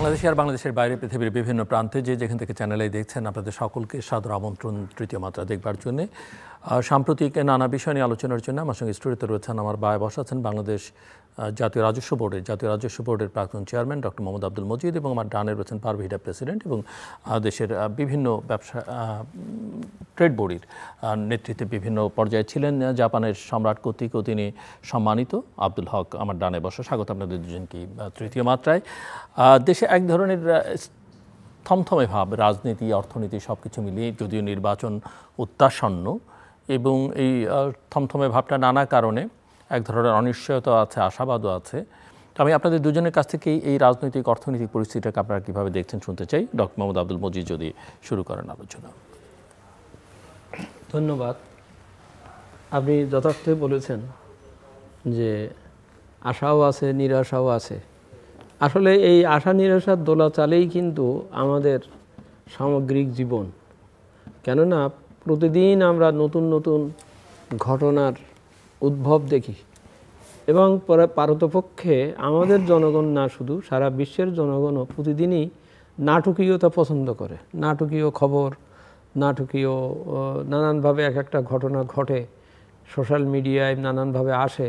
বাংলাদেশে আর বাংলাদেশের বাইরে পৃথিবীর বিভিন্ন প্রান্তে যেখান থেকে চ্যানেলে দেখছেন আপনাদের সকলকে সাদর আমন্ত্রণ তৃতীয় মাত্রা দেখবার জন্য। সাম্প্রতিক নানা বিষয় নিয়ে আলোচনার জন্য আমার সঙ্গে স্টুডিওতে রয়েছেন আমার বায়ে বসা আছেন বাংলাদেশ জাতীয় রাজস্ব বোর্ডের প্রাক্তন চেয়ারম্যান ডক্টর মোহাম্মদ আব্দুল মজিদ এবং আমার ডানে রয়েছেন পারভিদা প্রেসিডেন্ট এবং দেশের বিভিন্ন ব্যবসা ট্রেড বোর্ডের নেতৃত্বে বিভিন্ন পর্যায়ে ছিলেন জাপানের সম্রাট কর্তৃকও তিনি সম্মানিত আব্দুল হক আমার ডানে বসা। স্বাগত আপনাদের দুজনকে তৃতীয় মাত্রায়। দেশে এক ধরনের থমথমে ভাব, রাজনীতি অর্থনীতি সব কিছু মিলিয়ে, যদিও নির্বাচন অত্যাসন্ন এবং এই থমথমে ভাবটা নানা কারণে এক ধরনের অনিশ্চয়তা আছে, আশাবাদও আছে। তো আমি আপনাদের দুজনের কাছ থেকেই এই রাজনৈতিক অর্থনৈতিক পরিস্থিতিটাকে আপনারা কীভাবে দেখছেন শুনতে চাই। ডক্টর মোহাম্মদ আব্দুল মজিদ যদি শুরু করেন আলোচনা। ধন্যবাদ। আপনি যথার্থই বলেছেন যে আশাও আছে, নিরাশাও আছে। আসলে এই আশা নিরাশার দোলাচালেই কিন্তু আমাদের সামগ্রিক জীবন। কেননা প্রতিদিন আমরা নতুন নতুন ঘটনার উদ্ভব দেখি এবং পারতপক্ষে আমাদের জনগণ না, শুধু সারা বিশ্বের জনগণও প্রতিদিনই নাটকীয়তা পছন্দ করে। নাটকীয় খবর, নাটকীয় নানানভাবে এক একটা ঘটনা ঘটে, সোশ্যাল মিডিয়ায় নানানভাবে আসে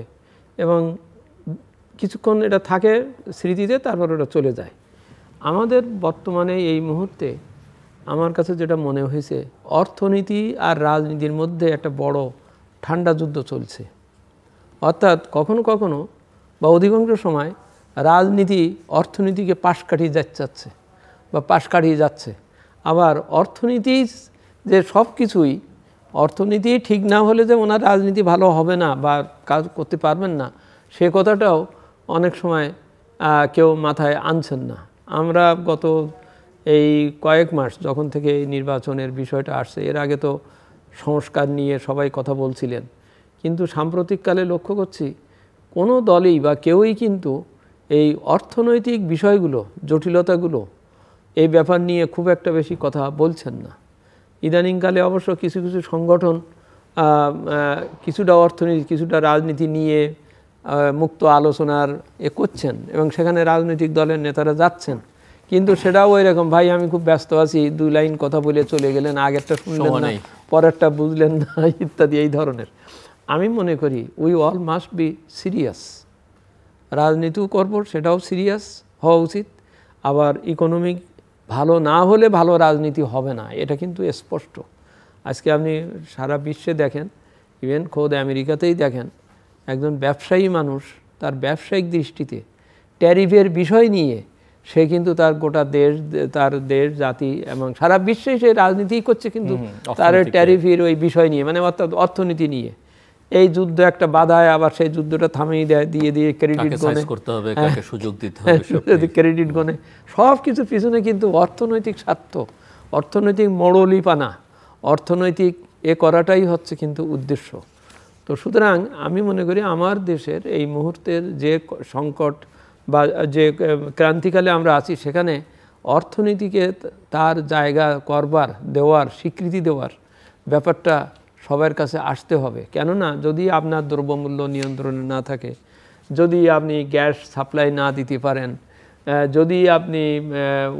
এবং কিছুক্ষণ এটা থাকে স্মৃতিতে, তারপর ওটা চলে যায়। আমাদের বর্তমানে এই মুহূর্তে আমার কাছে যেটা মনে হয়েছে, অর্থনীতি আর রাজনীতির মধ্যে একটা বড় ঠান্ডা যুদ্ধ চলছে। অর্থাৎ কখনো কখনো বা অধিকাংশ সময় রাজনীতি অর্থনীতিকে পাশ কাটিয়ে যাচ্ছে বা পাশ কাটিয়ে যাচ্ছে। আবার অর্থনীতি যে সব কিছুই, অর্থনীতি ঠিক না হলে যে ওনার রাজনীতি ভালো হবে না বা কাজ করতে পারবেন না, সে কথাটাও অনেক সময় কেউ মাথায় আনছেন না। আমরা গত এই কয়েক মাস যখন থেকে এই নির্বাচনের বিষয়টা আসছে, এর আগে তো সংস্কার নিয়ে সবাই কথা বলছিলেন, কিন্তু সাম্প্রতিককালে লক্ষ্য করছি কোনো দলই বা কেউই কিন্তু এই অর্থনৈতিক বিষয়গুলো, জটিলতাগুলো, এই ব্যাপার নিয়ে খুব একটা বেশি কথা বলছেন না। ইদানিংকালে অবশ্য কিছু কিছু সংগঠন কিছুটা অর্থনীতি কিছুটা রাজনীতি নিয়ে মুক্ত আলোচনার করছেন এবং সেখানে রাজনৈতিক দলের নেতারা যাচ্ছেন, কিন্তু সেটাও ওই রকম, ভাই আমি খুব ব্যস্ত আছি, 2 লাইন কথা বলে চলে গেলেন, আগেরটা শুনলেন না, পরেরটা বুঝলেন না, ইত্যাদি এই ধরনের। আমি মনে করি we all must be serious. রাজনীতিও করব, সেটাও সিরিয়াস হওয়া উচিত। আবার ইকোনমিক ভালো না হলে ভালো রাজনীতি হবে না, এটা কিন্তু স্পষ্ট। আজকে আপনি সারা বিশ্বে দেখেন, ইভেন খোদ আমেরিকাতেই দেখেন, একজন ব্যবসায়ী মানুষ তার ব্যবসায়িক দৃষ্টিতে ট্যারিফের বিষয় নিয়ে সে কিন্তু তার গোটা দেশ, তার দেশ জাতি এবং সারা বিশ্বে সে রাজনীতি করছে, কিন্তু তার ট্যারিফের ওই বিষয় নিয়ে, মানে অর্থাৎ অর্থনীতি নিয়ে এই যুদ্ধ একটা বাধায়, আবার সেই যুদ্ধটা থামিয়ে দেয়, দিয়ে ক্রেডিট গনে করতে হবে, সুযোগ দিতে হবে, ক্রেডিট গনে সব কিছু পিছনে কিন্তু অর্থনৈতিক স্বার্থ, অর্থনৈতিক মরলিপানা, অর্থনৈতিক করাটাই হচ্ছে কিন্তু উদ্দেশ্য। তো সুতরাং আমি মনে করি আমার দেশের এই মুহূর্তের যে সংকট বা যে ক্রান্তিকালে আমরা আছি, সেখানে অর্থনীতিকে তার জায়গা করবার, দেওয়ার, স্বীকৃতি দেওয়ার ব্যাপারটা সবার কাছে আসতে হবে। কেননা যদি আপনার দ্রব্যমূল্য নিয়ন্ত্রণে না থাকে, যদি আপনি গ্যাস সাপ্লাই না দিতে পারেন, যদি আপনি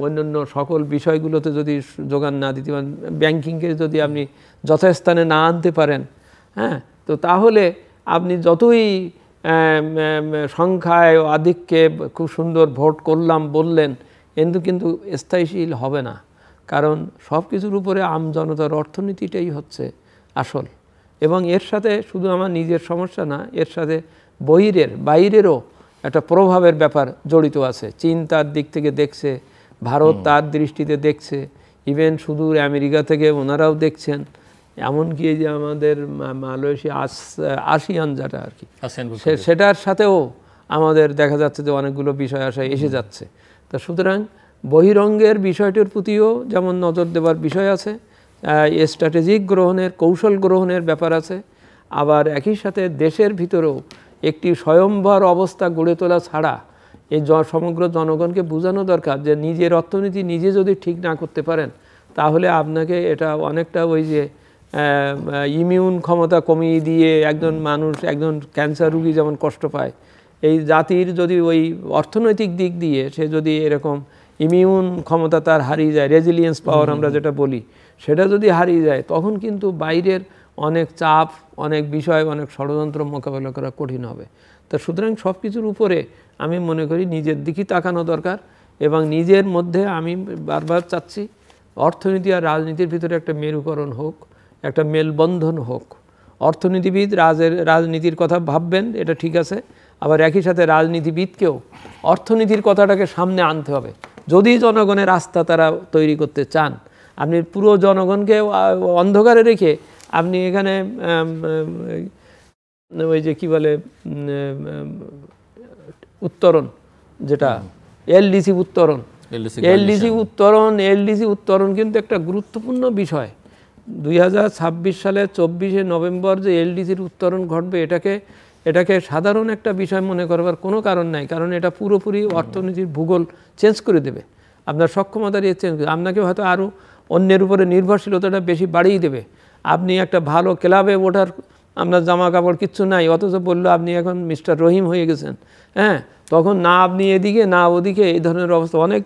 অন্যান্য সকল বিষয়গুলোতে যদি যোগান না দিতে পারেন, ব্যাংকিংকে যদি আপনি যথাস্থানে না আনতে পারেন, হ্যাঁ, তো তাহলে আপনি যতই সংখ্যায় আধিক্যে খুব সুন্দর ভোট করলাম বললেন, কিন্তু স্থায়ীশীল হবে না। কারণ সব কিছুর উপরে আমজনতার অর্থনীতিটাই হচ্ছে আসল। এবং এর সাথে শুধু আমার নিজের সমস্যা না, এর সাথে বাইরেরও একটা প্রভাবের ব্যাপার জড়িত আছে। চীন তার দিক থেকে দেখছে, ভারত তার দৃষ্টিতে দেখছে, ইভেন সুদূর আমেরিকা থেকে ওনারাও দেখছেন, এমনকি যে আমাদের মালয়েশিয়া আসিয়ান যেটা আর কি, সেটার সাথেও আমাদের দেখা যাচ্ছে যে অনেকগুলো বিষয় এসে যাচ্ছে। তা সুতরাং বহিরঙ্গের বিষয়টির প্রতিও যেমন নজর দেওয়ার বিষয় আছে, স্ট্র্যাটেজিক গ্রহণের, কৌশল গ্রহণের ব্যাপার আছে। আবার একই সাথে দেশের ভিতরেও একটি স্বয়ংভর অবস্থা গড়ে তোলা ছাড়া এই সমগ্র জনগণকে বোঝানো দরকার যে নিজের অর্থনীতি নিজে যদি ঠিক না করতে পারেন, তাহলে আপনাকে এটা অনেকটা ওই যে ইমিউন ক্ষমতা কমিয়ে দিয়ে একজন মানুষ, একজন ক্যান্সার রোগী যেমন কষ্ট পায়, এই জাতির যদি ওই অর্থনৈতিক দিক দিয়ে সে যদি এরকম ইমিউন ক্ষমতা তার হারিয়ে যায়, রেজিলিয়েন্স পাওয়ার আমরা যেটা বলি, সেটা যদি হারিয়ে যায় তখন কিন্তু বাইরের অনেক চাপ, অনেক বিষয়, অনেক ষড়যন্ত্র মোকাবেলা করা কঠিন হবে। তো সুতরাং সব কিছুর উপরে আমি মনে করি নিজের দিকেই তাকানো দরকার, এবং নিজের মধ্যে আমি বারবার চাচ্ছি অর্থনীতি আর রাজনীতির ভিতরে একটা মেরুকরণ হোক, একটা মেলবন্ধন হোক। অর্থনীতিবিদ রাজনীতির কথা ভাববেন, এটা ঠিক আছে, আবার একই সাথে রাজনীতিবিদকেও অর্থনীতির কথাটাকে সামনে আনতে হবে। যদি জনগণের আস্থা তারা তৈরি করতে চান, আপনি পুরো জনগণকে অন্ধকারে রেখে আপনি এখানে ওই যে কি বলে উত্তরণ, যেটা এলডিসি উত্তরণ কিন্তু একটা গুরুত্বপূর্ণ বিষয়। 2026 সালে 24শে নভেম্বর যে এলডিসির উত্তরণ ঘটবে, এটাকে সাধারণ একটা বিষয় মনে করবার কোনো কারণ নাই, কারণ এটা পুরোপুরি অর্থনীতির ভূগোল চেঞ্জ করে দেবে। আপনার সক্ষমতা দিয়ে চেঞ্জ করে, আপনাকে হয়তো আরও অন্যের উপরে নির্ভরশীলতাটা বেশি বাড়িয়ে দেবে। আপনি একটা ভালো ক্লাবে ওঠার আপনার জামা কাপড় কিচ্ছু নাই, অথচ বললো আপনি এখন মিস্টার রহিম হয়ে গেছেন, হ্যাঁ, তখন না আপনি এদিকে না ওদিকে, এই ধরনের অবস্থা। অনেক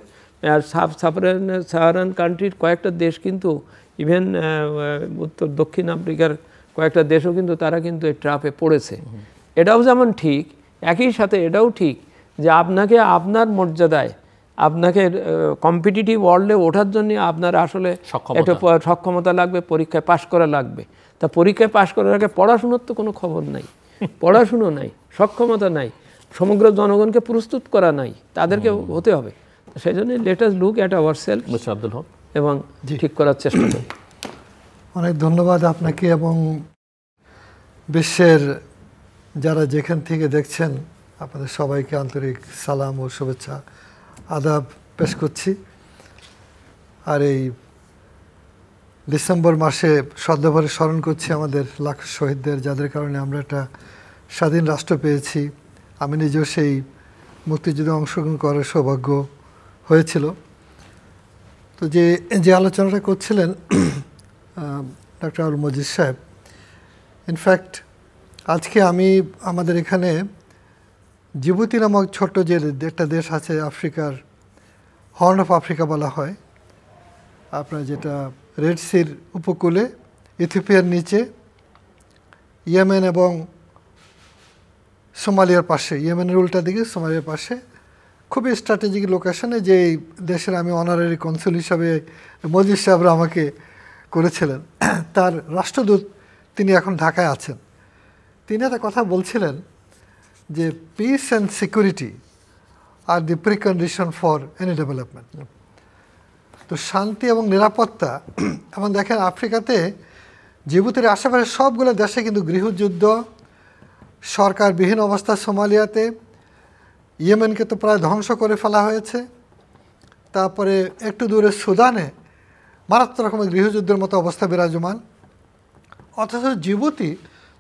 সাহারান কান্ট্রির কয়েকটা দেশ কিন্তু, ইভেন দক্ষিণ আফ্রিকার কয়েকটা দেশও কিন্তু তারা কিন্তু এই ট্র্যাপে পড়েছে। এটাও যেমন ঠিক, একই সাথে এটাও ঠিক যে আপনাকে আপনার মর্যাদায়, আপনাকে কম্পিটিটিভ ওয়ার্ল্ডে ওঠার জন্য আপনার আসলে একটা সক্ষমতা লাগবে, পরীক্ষায় পাশ করা লাগবে। তা পরীক্ষায় পাশ করার আগে পড়াশুনোর তো কোনো খবর নাই, পড়াশুনো নাই, সক্ষমতা নাই, সমগ্র জনগণকে প্রস্তুত করা নাই, তাদেরকে হতে হবে। সেই জন্য let us look at ourself এবং ঠিক করার চেষ্টা করি। অনেক ধন্যবাদ আপনাকে, এবং বিশ্বের যারা যেখান থেকে দেখছেন আপনাদের সবাইকে আন্তরিক সালাম ও শুভেচ্ছা আদাব পেশ করছি। আর এই ডিসেম্বর মাসে শ্রদ্ধাভরে স্মরণ করছি আমাদের লাখ শহীদদের, যাদের কারণে আমরা একটা স্বাধীন রাষ্ট্র পেয়েছি। আমি নিজেও সেই মুক্তিযুদ্ধে অংশগ্রহণ করার সৌভাগ্য হয়েছিল। তো যে আলোচনাটা করছিলেন ডক্টর আবুল মজিদ সাহেব, ইনফ্যাক্ট আজকে আমি আমাদের এখানে জিবুতি নামক ছোট্ট যে একটা দেশ আছে আফ্রিকার, হর্ন অফ আফ্রিকা বলা হয়, আপনার যেটা রেড সির উপকূলে, ইথিওপিয়ার নিচে, ইয়েমেন এবং সোমালিয়ার পাশে, ইয়েমেনের উল্টা দিকে সোমালিয়ার পাশে, খুবই স্ট্র্যাটেজিক লোকেশনে, যে দেশের আমি অনারারি কনসুল হিসাবে মজিদ সাহেবরা আমাকে করেছিলেন। তার রাষ্ট্রদূত তিনি এখন ঢাকায় আছেন। তিনি একটা কথা বলছিলেন যে পিস অ্যান্ড সিকিউরিটি আর the precondition for any development. তো শান্তি এবং নিরাপত্তা, এবং দেখেন আফ্রিকাতে জিবুতির আশেপাশে সবগুলো দেশে কিন্তু গৃহযুদ্ধ, সরকারবিহীন অবস্থা। সোমালিয়াতে, ইয়েমেনকে তো প্রায় ধ্বংস করে ফেলা হয়েছে। তারপরে একটু দূরে সুদানে মারাত্মক রকমের গৃহযুদ্ধের মতো অবস্থা বিরাজমান। অথচ জিবুতি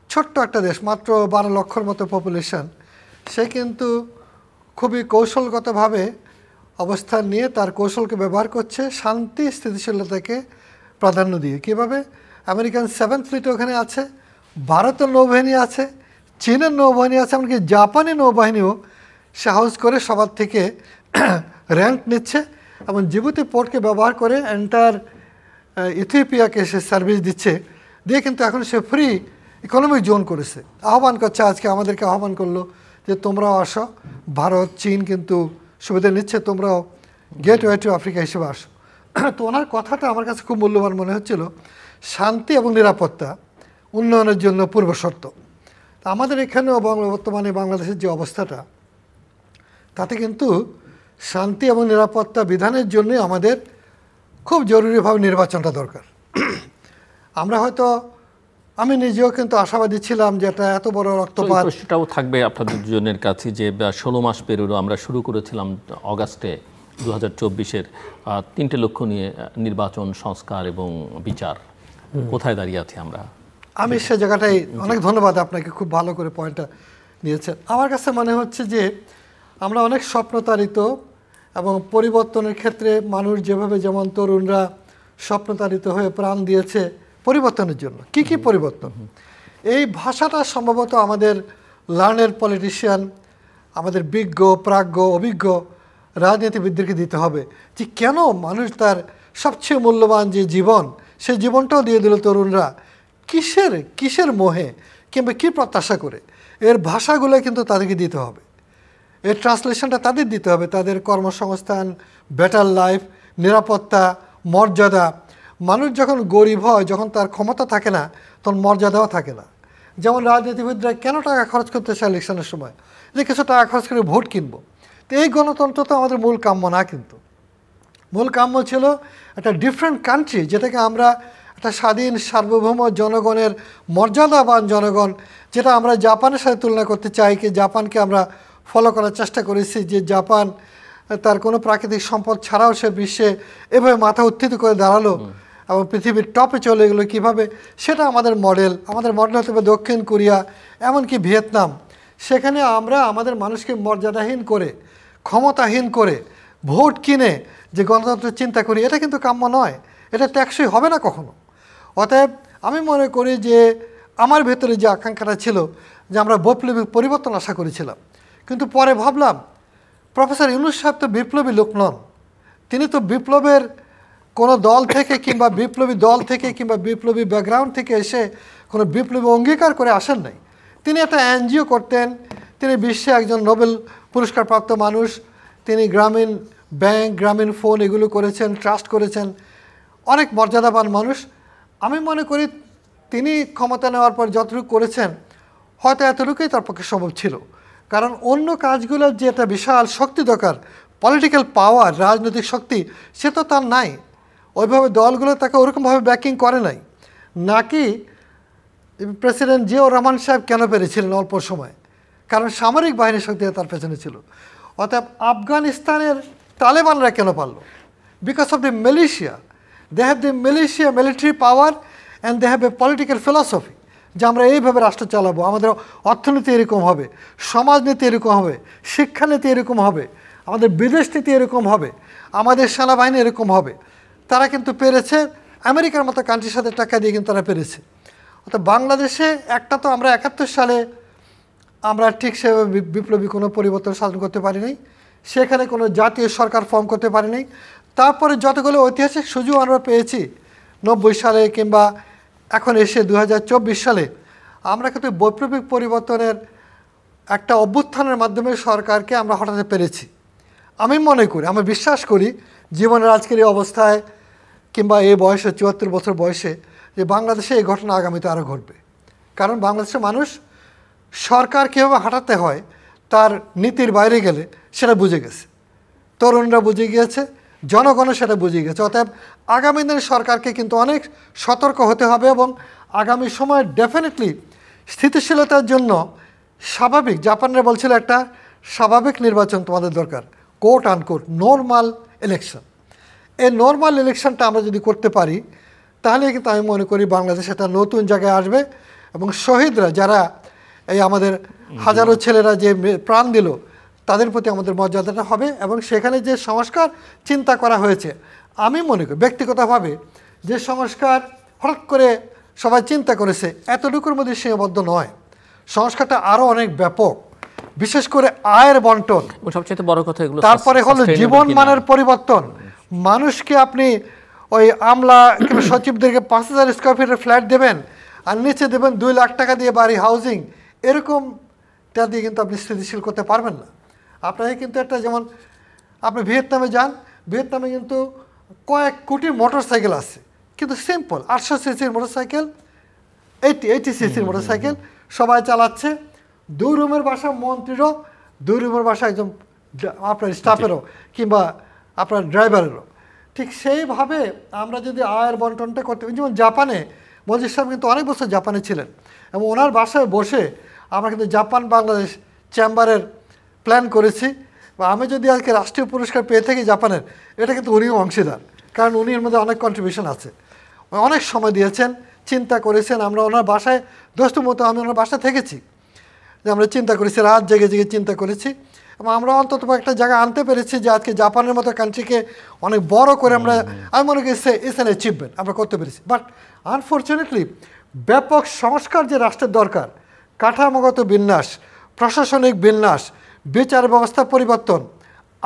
ছোট্ট একটা দেশ, মাত্র 12 লক্ষর মতো পপুলেশন, সে কিন্তু খুবই কৌশলগতভাবে অবস্থান নিয়ে তার কৌশলকে ব্যবহার করছে শান্তি স্থিতিশীলতাকে প্রাধান্য দিয়ে। কীভাবে? আমেরিকান 7th ফ্লিট ওখানে আছে, ভারতের নৌবাহিনী আছে, চীনের নৌবাহিনী আছে, এমনকি জাপানি নৌবাহিনীও সাহস করে সবার থেকে র্যাঙ্ক নিচ্ছে, এবং জিবুতি পোর্টকে ব্যবহার করে এন্টায়ার ইথিওপিয়াকে সে সার্ভিস দিচ্ছে, দিয়ে কিন্তু এখন সে ফ্রি ইকোনমিক জোন করেছে। আহ্বান করছে, আজকে আমাদেরকে আহ্বান করলো যে তোমরাও আসো, ভারত চীন কিন্তু সুবিধা নিচ্ছে, তোমরাও গেটওয়ে টু আফ্রিকা হিসেবে আসো। তো ওনার কথাটা আমার কাছে খুব মূল্যবান মনে হচ্ছিল। শান্তি এবং নিরাপত্তা উন্নয়নের জন্য পূর্বশর্ত। আমাদের এখানেও বর্তমানে বাংলাদেশের যে অবস্থাটা, তাতে কিন্তু শান্তি এবং নিরাপত্তা বিধানের জন্য আমাদের খুব জরুরিভাবে নির্বাচনটা দরকার। আমরা হয়তো, আমি নিজেও কিন্তু আশাবাদী ছিলাম যে এটা এত বড় রক্তপাত। প্রশ্নটাও থাকবে আপনাদের দুজনের কাছে যে 16 মাস পেরোলো, আমরা শুরু করেছিলাম অগাস্টে 2024-এর 3টে লক্ষ্য নিয়ে, নির্বাচন, সংস্কার এবং বিচার। কোথায় দাঁড়িয়ে আছি আমরা? আমি সে জায়গাটাই, অনেক ধন্যবাদ আপনাকে, খুব ভালো করে পয়েন্টটা নিয়েছেন। আমার কাছে মনে হচ্ছে যে আমরা অনেক স্বপ্নতারিত, এবং পরিবর্তনের ক্ষেত্রে মানুষ যেভাবে, যেমন তরুণরা স্বপ্নতারিত হয়ে প্রাণ দিয়েছে পরিবর্তনের জন্য। কি কি পরিবর্তন? এই ভাষাটা সম্ভবত আমাদের লার্নের পলিটিশিয়ান, আমাদের বিজ্ঞ, প্রাজ্ঞ, অভিজ্ঞ রাজনীতিবিদদেরকে দিতে হবে যে কেন মানুষ তার সবচেয়ে মূল্যবান যে জীবন সেই জীবনটাও দিয়ে দিল তরুণরা কিসের মোহে কিংবা কী প্রত্যাশা করে। এর ভাষাগুলো কিন্তু তাদেরকে দিতে হবে, এর ট্রান্সলেশনটা তাদের দিতে হবে। তাদের কর্মসংস্থান, বেটার লাইফ, নিরাপত্তা, মর্যাদা। মানুষ যখন গরিব হয়, যখন তার ক্ষমতা থাকে না, তখন মর্যাদাও থাকে না। যেমন রাজনীতিবিদরা কেন টাকা খরচ করতে চায় ইলেকশনের সময়, যে কিছু টাকা খরচ করে ভোট কিনবো। তো এই গণতন্ত্র তো আমাদের মূল কাম্য না, কিন্তু মূল কাম্য ছিল একটা ডিফারেন্ট কান্ট্রি, যেটাকে আমরা একটা স্বাধীন সার্বভৌম জনগণের মর্যাদাবান জনগণ, যেটা আমরা জাপানের সাথে তুলনা করতে চাই। কি জাপানকে আমরা ফলো করার চেষ্টা করেছি, যে জাপান তার কোনো প্রাকৃতিক সম্পদ ছাড়াও সে বিশ্বে এভাবে মাথা উত্থিত করে দাঁড়ালো এবং পৃথিবীর টপে চলে গেলো কীভাবে, সেটা আমাদের মডেল। আমাদের মডেল হতে হবে দক্ষিণ কোরিয়া, এমনকি ভিয়েতনাম। সেখানে আমরা আমাদের মানুষকে মর্যাদাহীন করে, ক্ষমতাহীন করে, ভোট কিনে যে গণতন্ত্রের চিন্তা করি, এটা কিন্তু কাম্য নয়, এটা টেকসই হবে না কখনো। অতএব আমি মনে করি যে আমার ভেতরে যে আকাঙ্ক্ষাটা ছিল যে আমরা বৈপ্লবিক পরিবর্তন আশা করেছিলাম, কিন্তু পরে ভাবলাম প্রফেসর ইউনূস সাহেব তো বিপ্লবী লোক নন। তিনি তো বিপ্লবের কোনো দল থেকে কিংবা বিপ্লবী দল থেকে কিংবা বিপ্লবী ব্যাকগ্রাউন্ড থেকে এসে কোনো বিপ্লবী অঙ্গীকার করে আসেন নাই। তিনি একটা এনজিও করতেন, তিনি বিশ্বে একজন নোবেল পুরস্কারপ্রাপ্ত মানুষ, তিনি গ্রামীণ ব্যাংক, গ্রামীণ ফোন এগুলো করেছেন, ট্রাস্ট করেছেন, অনেক মর্যাদাবান মানুষ। আমি মনে করি তিনি ক্ষমতা নেওয়ার পর যতটুকু করেছেন হয়তো এতটুকুই তার পক্ষে সম্ভব ছিল, কারণ অন্য কাজগুলোর যে একটা বিশাল শক্তি দরকার, পলিটিক্যাল পাওয়ার, রাজনৈতিক শক্তি, সে তো তার নাই। ওইভাবে দলগুলো তাকে ওরকমভাবে ব্যাকিং করে নাই। নাকি প্রেসিডেন্ট জিয়াউর রহমান সাহেব কেন পেরেছিলেন অল্প সময়, কারণ সামরিক বাহিনীর শক্তি তার পেছনে ছিল। অর্থাৎ আফগানিস্তানের তালেবানরা কেন পারল, because of the militia. They have the militia, military power, and they have a political philosophy, যে আমরা এইভাবে রাষ্ট্র চালাবো, আমাদের অর্থনীতি এরকম হবে, সমাজনীতি এরকম হবে, শিক্ষানীতি এরকম হবে, আমাদের বিদেশ নীতি এরকম হবে, আমাদের সেনাবাহিনী এরকম হবে। তারা কিন্তু পেরেছে, আমেরিকার মতো কান্ট্রির সাথে টাকা দিয়ে কিন্তু তারা পেরেছে। অর্থাৎ বাংলাদেশে একটা তো আমরা 71 সালে আমরা ঠিক সেভাবে বিপ্লবী কোনো পরিবর্তন সাধন করতে পারি নাই, সেখানে কোনো জাতীয় সরকার ফর্ম করতে পারি নাই। তারপরে যতগুলো ঐতিহাসিক সুযোগ আমরা পেয়েছি 90 সালে কিংবা এখন এসে 2024 সালে, আমরা কিন্তু বৈপ্লবিক পরিবর্তনের একটা অভ্যুত্থানের মাধ্যমে সরকারকে আমরা হটাতে পেরেছি। আমি মনে করি, আমি বিশ্বাস করি জীবনের আজকের এই অবস্থায় কিংবা এই বয়সে 74 বছর বয়সে, যে বাংলাদেশে এই ঘটনা আগামীতে আরও ঘটবে। কারণ বাংলাদেশের মানুষ সরকার কীভাবে হাঁটাতে হয় তার নীতির বাইরে গেলে সেটা বুঝে গেছে, তরুণরা বুঝে গিয়েছে, জনগণও সেটা বুঝে গেছে। অতএব আগামী দিনে সরকারকে কিন্তু অনেক সতর্ক হতে হবে এবং আগামী সময়ে ডেফিনেটলি স্থিতিশীলতার জন্য স্বাভাবিক, জাপানরা বলছিল একটা স্বাভাবিক নির্বাচন তোমাদের দরকার, কোট আনকোট নর্মাল ইলেকশন। এই নর্মাল ইলেকশনটা আমরা যদি করতে পারি, তাহলে কিন্তু আমি মনে করি বাংলাদেশ একটা নতুন জায়গায় আসবে এবং শহীদরা যারা এই আমাদের হাজারো ছেলেরা যে প্রাণ দিল, তাদের প্রতি আমাদের মর্যাদাটা হবে। এবং সেখানে যে সংস্কার চিন্তা করা হয়েছে, আমি মনে করি ব্যক্তিগতভাবে যে সংস্কার হঠাৎ করে সবাই চিন্তা করেছে, এতটুকুর মধ্যে সীমাবদ্ধ নয়। সংস্কারটা আরও অনেক ব্যাপক, বিশেষ করে আয়ের বন্টন, সবচেয়ে বড় কথা এগুলো। তারপরে হলো জীবন মানের পরিবর্তন। মানুষকে আপনি ওই আমলা কিংবা সচিবদেরকে 5000 স্কোয়ার ফিটের ফ্ল্যাট দেবেন আর নিচে দেবেন 2 লাখ টাকা দিয়ে বাড়ি, হাউজিং, এরকমটা দিয়ে কিন্তু আপনি স্থিতিশীল করতে পারবেন না। আপনাকে কিন্তু একটা, যেমন আপনি ভিয়েতনামে যান, ভিয়েতনামে কিন্তু কয়েক কোটি মোটরসাইকেল আছে, কিন্তু সিম্পল 800 সিসির মোটরসাইকেল, 80 সিসির মোটরসাইকেল সবাই চালাচ্ছে। 2 রুমের বাসা মন্ত্রীরও, 2 রুমের বাসা একজন আপনার স্টাফেরও কিংবা আপনার ড্রাইভারেরও। ঠিক সেইভাবে আমরা যদি আয়ের বন্টনটা করতে, যেমন জাপানে মজিদ সাহেব কিন্তু অনেক বছর জাপানে ছিলেন এবং ওনার বাসায় বসে আমরা কিন্তু জাপান বাংলাদেশ চেম্বারের প্ল্যান করেছি। বা আমি যদি আজকে রাষ্ট্রীয় পুরস্কার পেয়ে থাকি জাপানের, এটা কিন্তু উনিও অংশীদার, কারণ উনি এর মধ্যে অনেক কন্ট্রিবিউশন আছে, অনেক সময় দিয়েছেন, চিন্তা করেছেন। আমরা ওনার বাসায় দোস্ত মতো আমি ওনার বাসায় থেকেছি, যে আমরা চিন্তা করেছি, রাত জেগে জেগে চিন্তা করেছি এবং আমরা অন্তত একটা জায়গা আনতে পেরেছি যে আজকে জাপানের মতো কান্ট্রিকে অনেক বড় করে আমরা, আমি মনে করি ইটস অ্যান অ্যাচিভমেন্ট আমরা করতে পেরেছি। বাট আনফর্চুনেটলি ব্যাপক সংস্কার যে রাষ্ট্রের দরকার, কাঠামোগত বিন্যাস, প্রশাসনিক বিন্যাস, বিচার ব্যবস্থা পরিবর্তন,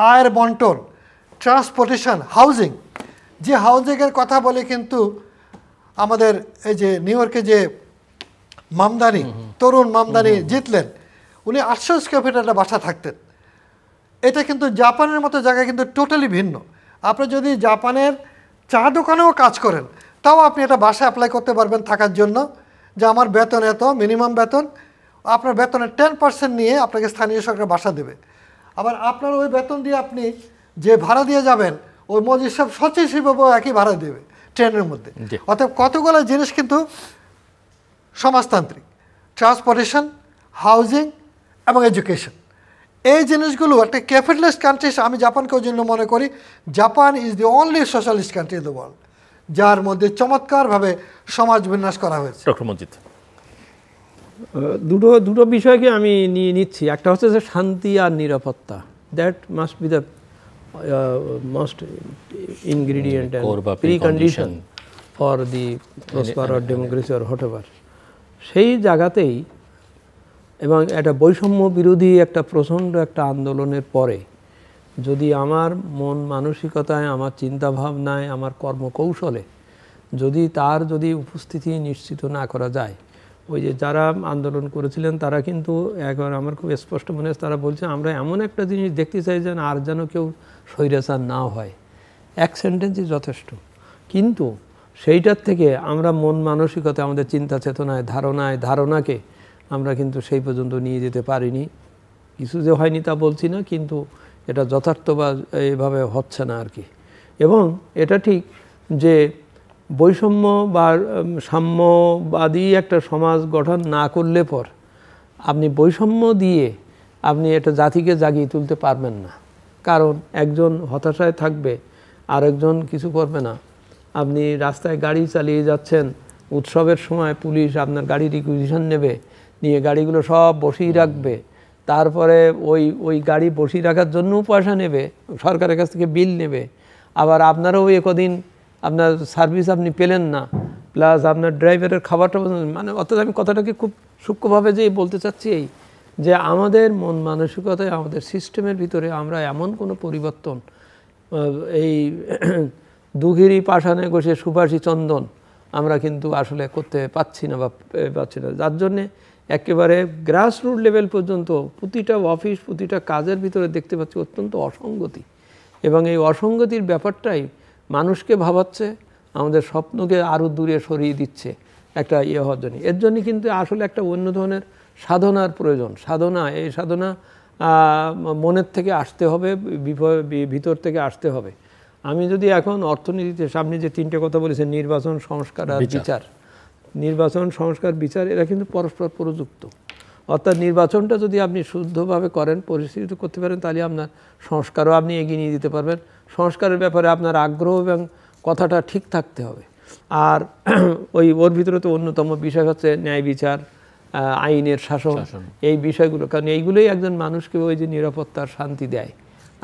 আয়ের বন্টন, ট্রান্সপোর্টেশন, হাউজিং। যে হাউজিংয়ের কথা বলে কিন্তু আমাদের এই যে নিউ ইয়র্কে যে মামদানি, তরুণ মামদানি জিতলেন, উনি 800 স্কোয়ার ফিট একটা বাসা থাকতেন। এটা কিন্তু জাপানের মতো জায়গায় কিন্তু টোটালি ভিন্ন। আপনি যদি জাপানের চা দোকানেও কাজ করেন, তাও আপনি এটা বাসা অ্যাপ্লাই করতে পারবেন থাকার জন্য, যে আমার বেতন এত, মিনিমাম বেতন, আপনার বেতনের 10% নিয়ে আপনাকে স্থানীয় সরকার বাসা দেবে। আবার আপনার ওই বেতন দিয়ে আপনি যে ভাড়া দিয়ে যাবেন, ওই মসজিদ সব সচিব একই ভাড়া দেবে ট্রেনের মধ্যে। অতএব কতগুলো জিনিস কিন্তু সমাজতান্ত্রিক, ট্রান্সপোর্টেশন, হাউজিং এবং এডুকেশন। এই জিনিসগুলো একটা ক্যাপিটালিস্ট কান্ট্রি, আমি জাপানকে ওই জন্য মনে করি Japan is the only socialist country in the world, যার মধ্যে চমৎকারভাবে সমাজ বিন্যাস করা হয়েছে। ডক্টর মজিদ, দুটো বিষয়কে আমি নিয়ে নিচ্ছি। একটা হচ্ছে যে শান্তি আর নিরাপত্তা, that must be the most ingredient and precondition for the prosper or democracy or whatever. সেই জায়গাতেই এবং একটা বৈষম্য বিরোধী একটা প্রচণ্ড একটা আন্দোলনের পরে যদি আমার মন মানসিকতায়, আমার চিন্তাভাবনায়, আমার কর্মকৌশলে যদি উপস্থিতি নিশ্চিত না করা যায়, ওই যে যারা আন্দোলন করেছিলেন তারা কিন্তু একবার আমার খুব স্পষ্ট মনে হচ্ছে, তারা বলছে আমরা এমন একটা জিনিস দেখতে চাই যেন আর যেন কেউ স্বৈরাচার না হয়। এক সেন্টেন্সই যথেষ্ট। কিন্তু সেইটার থেকে আমরা মন মানসিকতা, আমাদের চিন্তা চেতনায়, ধারণাকে আমরা কিন্তু সেই পর্যন্ত নিয়ে যেতে পারিনি। কিছু যে হয়নি তা বলছি না, কিন্তু এটা যথার্থ বা এইভাবে হচ্ছে না আর কি। এবং এটা ঠিক যে বৈষম্য বা সাম্যবাদী একটা সমাজ গঠন না করলে পর আপনি বৈষম্য দিয়ে আপনি এটা জাতিকে জাগিয়ে তুলতে পারবেন না। কারণ একজন হতাশায় থাকবে, আরেকজন কিছু করবে না। আপনি রাস্তায় গাড়ি চালিয়ে যাচ্ছেন, উৎসবের সময় পুলিশ আপনার গাড়ির রিকুইজিশন নেবে, নিয়ে গাড়িগুলো সব বসিয়ে রাখবে, তারপরে ওই গাড়ি বসিয়ে রাখার জন্যও পয়সা নেবে, সরকারের কাছ থেকে বিল নেবে। আবার আপনারও কদিন আপনার সার্ভিস আপনি পেলেন না, প্লাস আপনার ড্রাইভারের খাবারটা, মানে অর্থাৎ আমি কথাটাকে খুব সূক্ষ্মভাবে যে বলতে চাচ্ছি এই যে আমাদের মন মানসিকতায়, আমাদের সিস্টেমের ভিতরে আমরা এমন কোনো পরিবর্তন, এই দুঘিরি পাষাণে ঘষে সুভাষী চন্দন আমরা কিন্তু আসলে করতে পাচ্ছি না বা পাচ্ছি না, যার জন্যে একেবারে গ্রাসরুট লেভেল পর্যন্ত প্রতিটা অফিস, প্রতিটা কাজের ভিতরে দেখতে পাচ্ছি অত্যন্ত অসঙ্গতি। এবং এই অসঙ্গতির ব্যাপারটাই মানুষকে ভাবাচ্ছে, আমাদের স্বপ্নকে আরও দূরে সরিয়ে দিচ্ছে একটা হওয়ার জন্য। এর জন্য কিন্তু আসলে একটা অন্য ধরনের সাধনার প্রয়োজন। এই সাধনা মনের থেকে আসতে হবে, ভিতর থেকে আসতে হবে। আমি যদি এখন অর্থনীতিতে সামনে যে তিনটে কথা বলেছেন, নির্বাচন, সংস্কার আর বিচার, নির্বাচন, সংস্কার, বিচার, এরা কিন্তু পরস্পর প্রযুক্ত। অর্থাৎ নির্বাচনটা যদি আপনি শুদ্ধভাবে করেন, পরিস্থিতি করতে পারেন, তাহলে আপনার সংস্কারও আপনি এগিয়ে নিয়ে দিতে পারবেন। সংস্কারের ব্যাপারে আপনার আগ্রহ এবং কথাটা ঠিক থাকতে হবে। আর ওর ভিতরে তো অন্যতম বিষয় হচ্ছে ন্যায় বিচার, আইনের শাসন, এই বিষয়গুলো। কারণ এইগুলোই একজন মানুষকে ওই যে নিরাপত্তার শান্তি দেয়।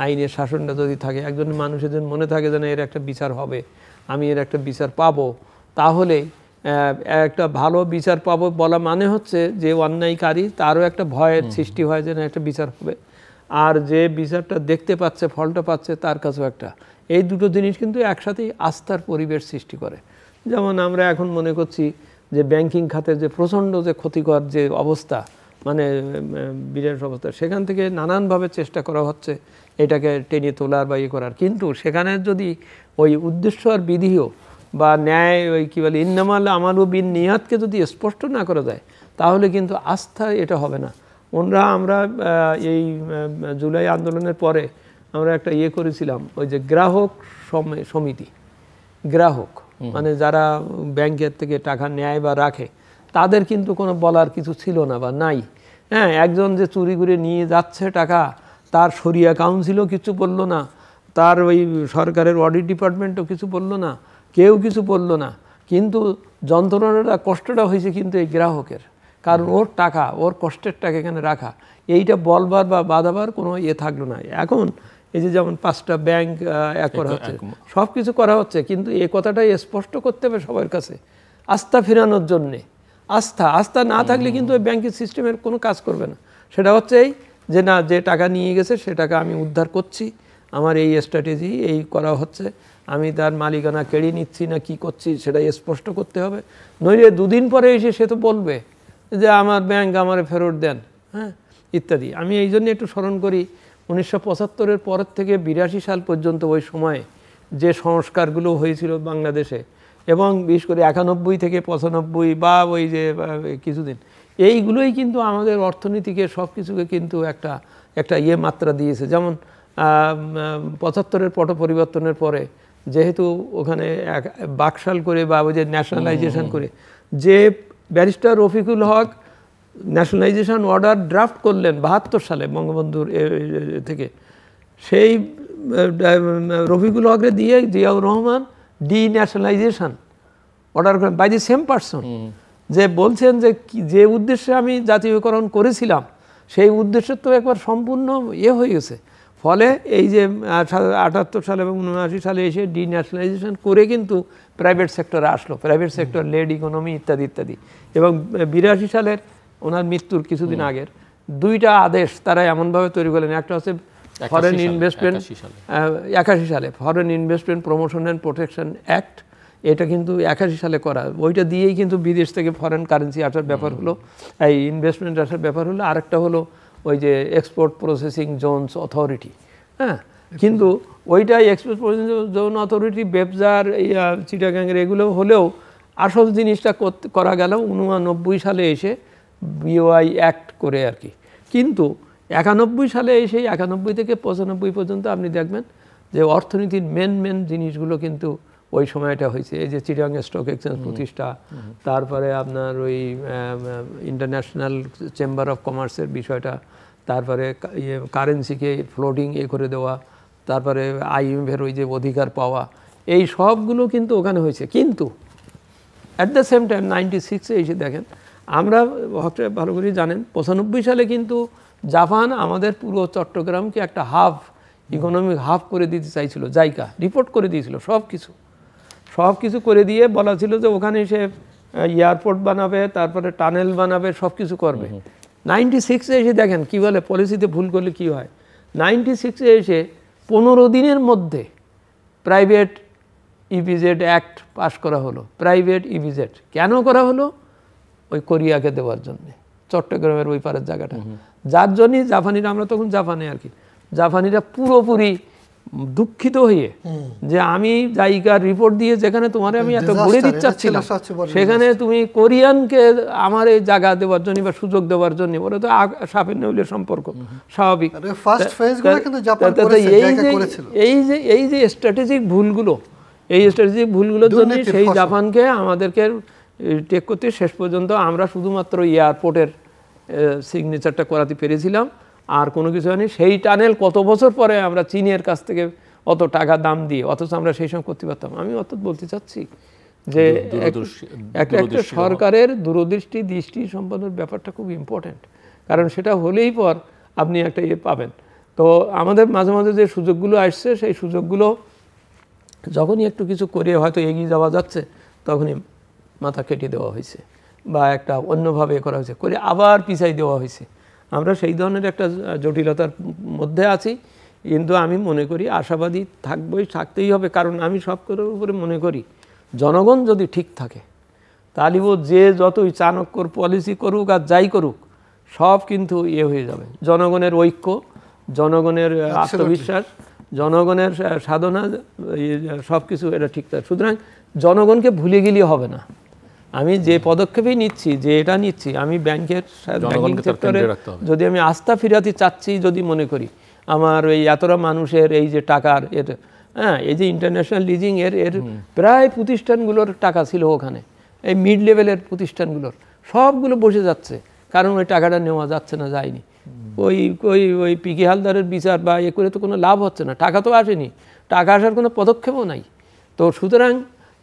আইনের শাসনটা যদি থাকে, একজন মানুষের জন্য মনে থাকে যেন এর একটা বিচার হবে, আমি এর একটা বিচার পাবো, তাহলে একটা ভালো বিচার পাবো বলা মানে হচ্ছে যে অন্যায়কারী তারও একটা ভয়ের সৃষ্টি হয় যেন একটা বিচার হবে, আর যে বিচারটা দেখতে পাচ্ছে, ফলটা পাচ্ছে, তার কাছেও একটা। এই দুটো জিনিস কিন্তু একসাথেই আস্থার পরিবেশ সৃষ্টি করে। যেমন আমরা এখন মনে করছি যে ব্যাংকিং খাতের যে প্রচণ্ড যে ক্ষতিকর যে অবস্থা, মানে বিরাট অবস্থা, সেখান থেকে নানানভাবে চেষ্টা করা হচ্ছে এটাকে টেনে তোলার বা করার। কিন্তু সেখানে যদি ওই উদ্দেশ্য আর বিধিও বা ন্যায়, ওই কী বলে ইন্নামাল আমালু বিন নিয়াতকে যদি স্পষ্ট না করা যায়, তাহলে কিন্তু আস্থা এটা হবে না। আমরা এই জুলাই আন্দোলনের পরে আমরা একটা করেছিলাম, ওই যে গ্রাহক সমিতি, গ্রাহক মানে যারা ব্যাংকের থেকে টাকা নেয় বা রাখে, তাদের কিন্তু কোনো বলার কিছু ছিল না বা নাই। হ্যাঁ, একজন যে চুরি করে নিয়ে যাচ্ছে টাকা, তার শরিয়া কাউন্সিলও কিছু বলল না, তার ওই সরকারের অডিট ডিপার্টমেন্টও কিছু বলল না, কেউ কিছু বলল না। কিন্তু যন্ত্রণাটা, কষ্টটা হয়েছে কিন্তু এই গ্রাহকের, কারণ ওর টাকা, ওর কষ্টের টাকা এখানে রাখা, এইটা বলবার বা বাধাবার কোনো থাকলো না। এখন এই যে যেমন 5টা ব্যাংক এক করা হচ্ছে, সব কিছু করা হচ্ছে, কিন্তু এই কথাটাই স্পষ্ট করতে হবে সবার কাছে আস্থা ফেরানোর জন্যে। আস্থা না থাকলে কিন্তু ওই ব্যাংকিং সিস্টেমের কোনো কাজ করবে না। সেটা হচ্ছে এই যে না, যে টাকা নিয়ে গেছে সে টাকা আমি উদ্ধার করছি, আমার এই স্ট্র্যাটেজি এই করা হচ্ছে, আমি তার মালিকানা কেড়ে নিচ্ছি না কি করছি সেটা স্পষ্ট করতে হবে। নইলে দুদিন পরে এসে সে তো বলবে যে আমার ব্যাংক আমার ফেরত দেন, হ্যাঁ, ইত্যাদি। আমি এই জন্য একটু স্মরণ করি 1975-এর পরের থেকে 82 সাল পর্যন্ত ওই সময়ে যে সংস্কারগুলো হয়েছিল বাংলাদেশে, এবং বিশেষ করে 91 থেকে 95 বা ওই যে কিছুদিন, এইগুলোই কিন্তু আমাদের অর্থনীতিকে সব কিছুকে কিন্তু একটা মাত্রা দিয়েছে। যেমন 75-এর পট পরিবর্তনের পরে যেহেতু ওখানে বাকশাল করে বা ওই যে ন্যাশনালাইজেশন করে যে ব্যারিস্টার রফিকুল হক ন্যাশনালাইজেশন অর্ডার ড্রাফট করলেন 72 সালে বঙ্গবন্ধুর থেকে, সেই রফিকুল হকরে দিয়ে জিয়াউর রহমান ডিন্যাশনালাইজেশন অর্ডার করেন বাই দি সেম পারসন, যে বলছেন যে উদ্দেশ্যে আমি জাতীয়করণ করেছিলাম সেই উদ্দেশ্যের তো একবার সম্পূর্ণ হয়ে গেছে। ফলে এই যে 78 সালে এবং 79 সালে এসে ডিন্যাশনালাইজেশন করে কিন্তু প্রাইভেট সেক্টরে আসলো, প্রাইভেট সেক্টর লেড ইকোনমি ইত্যাদি ইত্যাদি। এবং 82 সালের ওনার মৃত্যুর কিছুদিন আগের 2টা আদেশ তারা এমনভাবে তৈরি করলেন, একটা হচ্ছে ফরেন ইনভেস্টমেন্ট 81 সালে foreign investment promotion and protection act, এটা কিন্তু 81 সালে করা, ওইটা দিয়েই কিন্তু বিদেশ থেকে ফরেন কারেন্সি আসার ব্যাপার হলো, এই ইনভেস্টমেন্ট আসার ব্যাপার হলো। আরেকটা হলো ওই যে এক্সপোর্ট প্রসেসিং জোনস অথরিটি, হ্যাঁ, কিন্তু ওইটাই এক্সপোর্ট প্রসেসিং জোন অথরিটি বেবজার চিটাগাংয়ের এগুলো হলেও আসল জিনিসটা করা গেল 89 সালে এসে বিওআই অ্যাক্ট করে আর কি। কিন্তু 91 সালে এসে 91 থেকে 95 পর্যন্ত আপনি দেখবেন যে অর্থনীতির মেন জিনিসগুলো কিন্তু ওই সময়টা হয়েছে। এই যে চিটাগাং স্টক এক্সচেঞ্জ প্রতিষ্ঠা, তারপরে আপনার ওই ইন্টারন্যাশনাল চেম্বার অফ কমার্সের বিষয়টা, তারপরে কারেন্সিকে ফ্লোটিং করে দেওয়া, তারপরে আইএমএফের ওই যে অধিকার পাওয়া, এই সবগুলো কিন্তু ওখানে হয়েছে। কিন্তু অ্যাট দ্য সেম টাইম 96-এ এসে দেখেন, আমরা ভালো করে জানেন 95 সালে কিন্তু জাপান আমাদের পুরো চট্টগ্রামকে একটা ইকোনমিক হাব করে দিতে চাইছিল, জাইকা রিপোর্ট করে দিয়েছিল, সব কিছু করে দিয়ে বলা ছিল যে ওখানে সে এয়ারপোর্ট বানাবে, তারপরে টানেল বানাবে, সব কিছু করবে। 96-এ এসে দেখেন কী বলে, পলিসিতে ভুল করলে কী হয়। 96-এ এসে 15 দিনের মধ্যে প্রাইভেট ইপিজেড অ্যাক্ট পাস করা হলো। প্রাইভেট ইপিজেড কেন করা হলো? ওই কোরিয়াকে দেওয়ার জন্যে, চট্টগ্রামের ওই পারের জায়গাটা, যার জন্যই জাপানিরা, আমরা তখন জাপানে আর কি, জাপানিরা পুরোপুরি দুঃখিত হয়ে যে আমি জায়গার রিপোর্ট দিয়ে যেখানে তোমার আমি এত ঘুরে দিতে চাচ্ছিলাম, সেখানে তুমি কোরিয়ানকে আমার এই জায়গা দেওয়ার জন্য বা সুযোগ দেওয়ার জন্য, ওরা তো সাপের নেউলের সম্পর্ক স্বাভাবিক। এই যে স্ট্র্যাটেজিক ভুলগুলো, এই স্ট্র্যাটেজিক ভুলগুলোর জন্য সেই জাপানকে আমাদেরকে টেক করতে শেষ পর্যন্ত আমরা শুধুমাত্র এয়ারপোর্টের সিগনেচারটা করাতে পেরেছিলাম, আর কোনো কিছু হয়নি। সেই টানেল কত বছর পরে আমরা চীনের কাছ থেকে অত টাকা দাম দিয়ে, অথচ আমরা সেই সময় করতে পারতাম। আমি অত বলতে চাচ্ছি যে একটা সরকারের দৃষ্টি সম্পন্নের ব্যাপারটা খুব ইম্পর্ট্যান্ট, কারণ সেটা হলেই পর আপনি একটা পাবেন। তো আমাদের মাঝে মাঝে যে সুযোগগুলো আসছে, সেই সুযোগগুলো যখনই একটু কিছু করে হয়তো এগিয়ে যাওয়া যাচ্ছে, তখনই মাথা কেটে দেওয়া হয়েছে বা একটা অন্যভাবে করা হয়েছে, করে আবার পিছাই দেওয়া হয়েছে। আমরা সেই ধরনের একটা জটিলতার মধ্যে আছি, কিন্তু আমি মনে করি আশাবাদী থাকতেই হবে। কারণ আমি সব কিছুর উপরে মনে করি জনগণ যদি ঠিক থাকে, তাহলে যে যতই চাণক্যর পলিসি করুক আর যাই করুক, সব কিন্তু হয়ে যাবে। জনগণের ঐক্য, জনগণের আত্মবিশ্বাস, জনগণের সাধনা, সব কিছু এটা ঠিক থাকে। সুতরাং জনগণকে ভুলে গেলে হবে না। আমি যে পদক্ষেপই নিচ্ছি, যে এটা নিচ্ছি, আমি ব্যাংকিং সেক্টরে যদি আমি আস্থা ফিরাতে চাচ্ছি, যদি মনে করি আমার ওই এতটা মানুষের এই যে টাকার এই যে ইন্টারন্যাশনাল লিজিং এর প্রায় প্রতিষ্ঠানগুলোর টাকা ছিল ওখানে, এই মিড লেভেলের প্রতিষ্ঠানগুলোর সবগুলো বসে যাচ্ছে, কারণ ওই টাকাটা নেওয়া যাচ্ছে না, যায়নি। ওই পিকে হালদারের বিচার বা করে তো কোনো লাভ হচ্ছে না, টাকা তো আসেনি, টাকা আসার কোনো পদক্ষেপও নাই। তো সুতরাং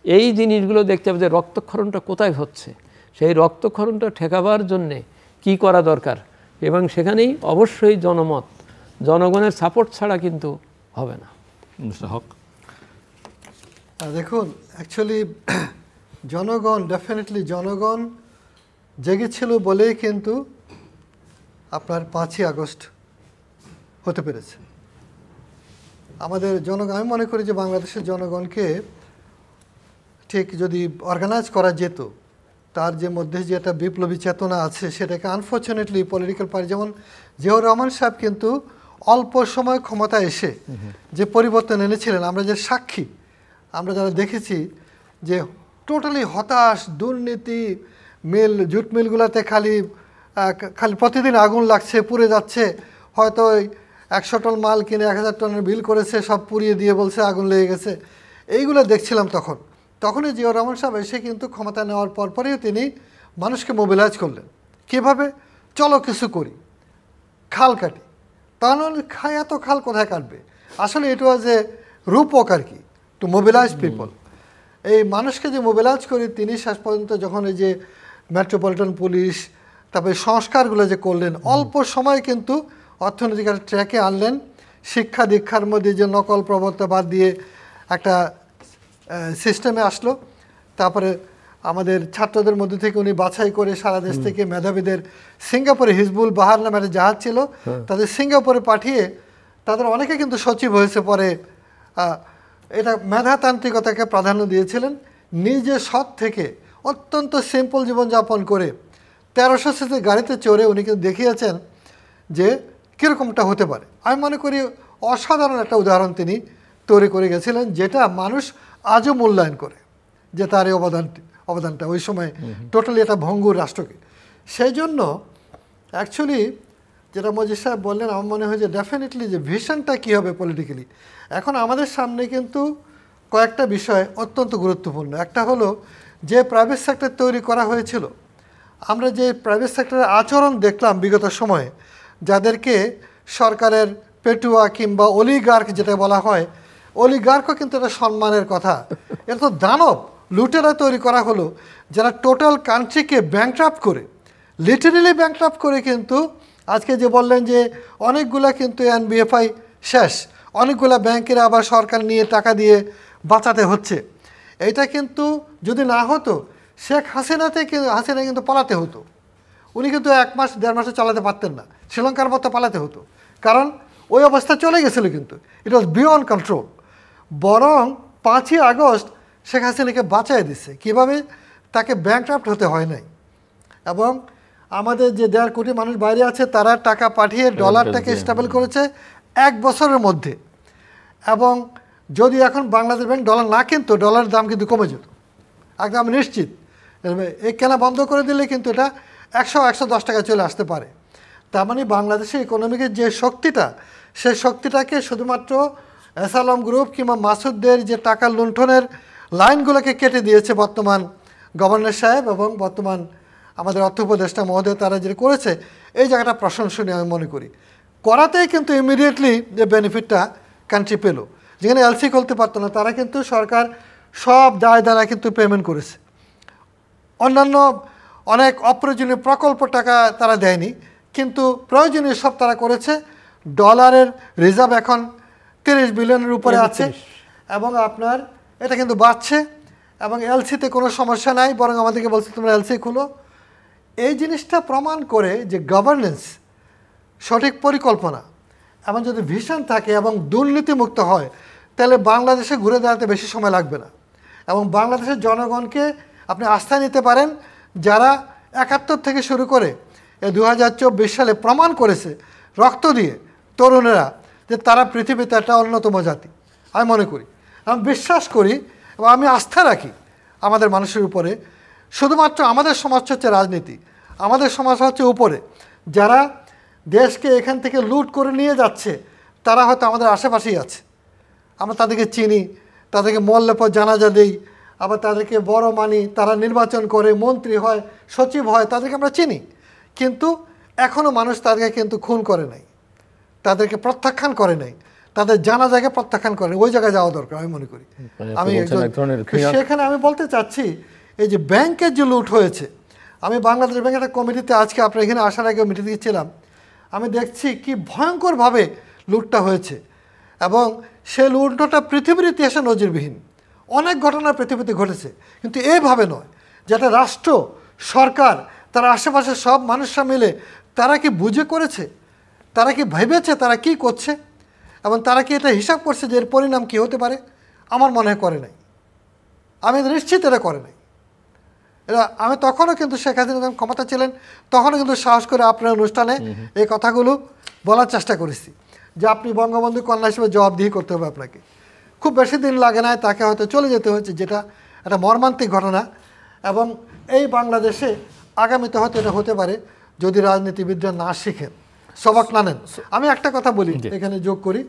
এই জিনিসগুলো দেখতে হবে যে রক্তক্ষরণটা কোথায় হচ্ছে, সেই রক্তক্ষরণটা ঠেকাবার জন্যে কি করা দরকার, এবং সেখানেই অবশ্যই জনমত, জনগণের সাপোর্ট ছাড়া কিন্তু হবে না। হক, দেখুন, অ্যাকচুয়ালি ডেফিনেটলি জনগণ জেগেছিল বলেই কিন্তু আপনার 5ই আগস্ট হতে পেরেছে। আমাদের আমি মনে করি যে বাংলাদেশের জনগণকে ঠিক যদি অর্গানাইজ করা যেত, তার যে মধ্যে যে একটা বিপ্লবী চেতনা আছে সেটাকে আনফর্চুনেটলি পলিটিক্যাল পার্টি, যেমন জিয়াউর রহমান সাহেব কিন্তু অল্প সময় ক্ষমতায় এসে যে পরিবর্তন এনেছিলেন, আমরা যে সাক্ষী, আমরা যারা দেখেছি যে টোটালি হতাশ, দুর্নীতি, জুট মিলগুলোতে খালি প্রতিদিন আগুন লাগছে, পুড়ে যাচ্ছে, হয়তো 100 টন মাল কিনে 1000 টনের বিল করেছে, সব পুড়িয়ে দিয়ে বলছে আগুন লেগে গেছে। এইগুলো দেখছিলাম তখনই জিয়াউর রহমান সাহেব এসে কিন্তু ক্ষমতা নেওয়ার পরপরই তিনি মানুষকে মোবিলাইজ করলেন। কীভাবে? চলো কিছু করি, খাল কাটি। তাহলে এত খাল কোথায় কাটবে? আসলে ইট ওয়াজ এ রূপক আর কি, টু মোবিলাইজ পিপল। এই মানুষকে যে মোবিলাইজ করি তিনি শেষ পর্যন্ত যখন এই যে মেট্রোপলিটন পুলিশ, তারপরে সংস্কারগুলো যে করলেন, অল্প সময় কিন্তু অর্থনৈতিক একটা ট্র্যাকে আনলেন। শিক্ষা দীক্ষার মধ্যে যে নকল প্রবণতা বাদ দিয়ে একটা সিস্টেমে আসলো। তারপরে আমাদের ছাত্রদের মধ্যে থেকে উনি বাছাই করে সারা দেশ থেকে মেধাবীদের সিঙ্গাপুরে, হিজবুল বাহার নামে একটা জাহাজ ছিল, তাদের সিঙ্গাপুরে পাঠিয়ে তাদের অনেকে কিন্তু সচিব হয়েছে পরে। এটা মেধাতান্ত্রিকতাকে প্রাধান্য দিয়েছিলেন। নিজে সৎ থেকে অত্যন্ত সিম্পল জীবনযাপন করে 1300 সিসি গাড়িতে চড়ে উনি কিন্তু দেখিয়েছেন যে কীরকমটা হতে পারে। আমি মনে করি অসাধারণ একটা উদাহরণ তিনি তৈরি করে গেছিলেন, যেটা মানুষ আজও মূল্যায়ন করে, যে তার এই অবদানটা ওই সময় টোটালি একটা ভঙ্গুর রাষ্ট্রকে। সেই জন্য অ্যাকচুয়ালি যেটা মজিদ সাহেব বললেন, আমার মনে হয় যে ডেফিনেটলি যে ভিশনটা কী হবে পলিটিক্যালি, এখন আমাদের সামনে কিন্তু কয়েকটা বিষয় অত্যন্ত গুরুত্বপূর্ণ। একটা হলো যে প্রাইভেট সেক্টর তৈরি করা হয়েছিল, আমরা যে প্রাইভেট সেক্টরের আচরণ দেখলাম বিগত সময়ে, যাদেরকে সরকারের পেটুয়া কিংবা অলিগার্ক যেটা বলা হয়, অলিগার্কও কিন্তু এটা সম্মানের কথা। এটা তো দানব, লুটেরা তৈরি করা হলো, যারা টোটাল কান্ট্রিকে ব্যাংকরাপ্ট করে, লিটারেলি ব্যাংকরাপ্ট করে কিন্তু আজকে যে বললেন যে অনেকগুলা কিন্তু এনবিএফআই শেষ, অনেকগুলা ব্যাংকের আবার সরকার নিয়ে টাকা দিয়ে বাঁচাতে হচ্ছে। এইটা কিন্তু যদি না হতো, শেখ হাসিনা কিন্তু পালাতে হতো। উনি কিন্তু 1 মাস 1.5 মাসে চালাতে পারতেন না, শ্রীলঙ্কার মতো পালাতে হতো, কারণ ওই অবস্থা চলে গেছিলো। কিন্তু ইট ওয়াজ বিয়ন্ড কন্ট্রোল। বরং 5ই আগস্ট শেখ হাসিনাকে বাঁচাই দিচ্ছে। কীভাবে? তাকে ব্যাংকরাপ্ট হতে হয় নাই। এবং আমাদের যে 1.5 কোটি মানুষ বাইরে আছে, তারা টাকা পাঠিয়ে ডলারটাকে স্টেবল করেছে 1 বছরের মধ্যে। এবং যদি এখন বাংলাদেশ ব্যাংক ডলার না কিনতো, ডলারের দাম কিন্তু কমে যেত, একদম নিশ্চিত। এই কেনা বন্ধ করে দিলে কিন্তু এটা 100-110 টাকা চলে আসতে পারে। তার মানে বাংলাদেশের ইকোনমিকের যে শক্তিটা, সেই শক্তিটাকে শুধুমাত্র এসআলম গ্রুপ কিংবা মাসুদদের যে টাকা লুণ্ঠনের লাইনগুলোকে কেটে দিয়েছে বর্তমান গভর্নর সাহেব এবং বর্তমান আমাদের অর্থ উপদেষ্টা মহোদয়, তারা যেটা করেছে, এই জায়গাটা প্রশংসনীয় আমি মনে করি। করাতেই কিন্তু ইমিডিয়েটলি যে বেনিফিটটা কান্ট্রি পেল। যেখানে এলসি খুলতে পারতো না, তারা কিন্তু সরকার সব দায় দ্বারা কিন্তু পেমেন্ট করেছে। অন্যান্য অনেক অপ্রয়োজনীয় প্রকল্প টাকা তারা দেয়নি, কিন্তু প্রয়োজনীয় সব তারা করেছে। ডলারের রিজার্ভ এখন 30 বিলিয়নের উপরে আছে এবং আপনার এটা কিন্তু বাড়ছে এবং এলসিতে কোনো সমস্যা নাই, বরং আমাদেরকে বলছে তোমরা এলসি খুলো। এই জিনিসটা প্রমাণ করে যে গভর্নেন্স, সঠিক পরিকল্পনা এবং যদি ভিশন থাকে এবং দুর্নীতিমুক্ত হয়, তাহলে বাংলাদেশে ঘুরে দাঁড়াতে বেশি সময় লাগবে না। এবং বাংলাদেশের জনগণকে আপনি আস্থা নিতে পারেন, যারা 71 থেকে শুরু করে 2024 সালে প্রমাণ করেছে রক্ত দিয়ে তরুণেরা যে তারা পৃথিবীতে একটা অন্যতম জাতি। আমি মনে করি, আমি বিশ্বাস করি এবং আমি আস্থা রাখি আমাদের মানুষের উপরে। শুধুমাত্র আমাদের সমাজ হচ্ছে রাজনীতি, আমাদের সমাজ হচ্ছে উপরে। যারা দেশকে এখান থেকে লুট করে নিয়ে যাচ্ছে, তারা হয়তো আমাদের আশেপাশেই আছে। আমরা তাদেরকে চিনি, তাদেরকে মরলে পর জানাজা দিই, আবার তাদেরকে বড় মানি, তারা নির্বাচন করে মন্ত্রী হয়, সচিব হয়, তাদেরকে আমরা চিনি। কিন্তু এখনও মানুষ তাদেরকে কিন্তু খুন করে নাই, তাদেরকে প্রত্যাখ্যান করে নাই, তাদের জানাজাকে প্রত্যাখ্যান করে। ওই জায়গায় যাওয়া দরকার আমি মনে করি। আমি সেখানে আমি বলতে চাচ্ছি, এই যে ব্যাংকের যে লুট হয়েছে, আমি বাংলাদেশ ব্যাংকের একটা কমিটিতে আজকে আপনার এখানে আসার আগে মিটিং দিয়েছিলাম, আমি দেখছি কি ভয়ঙ্করভাবে লুটটা হয়েছে। এবং সে লুটটা পৃথিবীর ইতিহাসে নজিরবিহীন। অনেক ঘটনা পৃথিবীতে ঘটেছে, কিন্তু এইভাবে নয়। যেটা রাষ্ট্র, সরকার, তার আশেপাশে সব মানুষরা মিলে তারা কি বুঝে করেছে, তারা কি ভেবেছে তারা কি করছে। এবং তারা কি এটা হিসাব করছে যে এর পরিণাম কী হতে পারে? আমার মনে হয় করে নাই, আমি নিশ্চিত এটা করে নাই। এরা আমি তখনও কিন্তু শেখ হাসিনা যখন ক্ষমতা ছিলেন তখনও কিন্তু সাহস করে আপনার অনুষ্ঠানে এই কথাগুলো বলার চেষ্টা করেছি যে আপনি বঙ্গবন্ধু কন্যা হিসেবে জবাবদিহি করতে হবে আপনাকে। খুব বেশি দিন লাগে নাই, তাকে হয়তো চলে যেতে হয়েছে, যেটা একটা মর্মান্তিক ঘটনা। এবং এই বাংলাদেশে আগামীতে হয়তো এটা হতে পারে যদি রাজনীতিবিদরা না শিখেন, সবক না নেন। আমি একটা কথা বলি এখানে যোগ করি,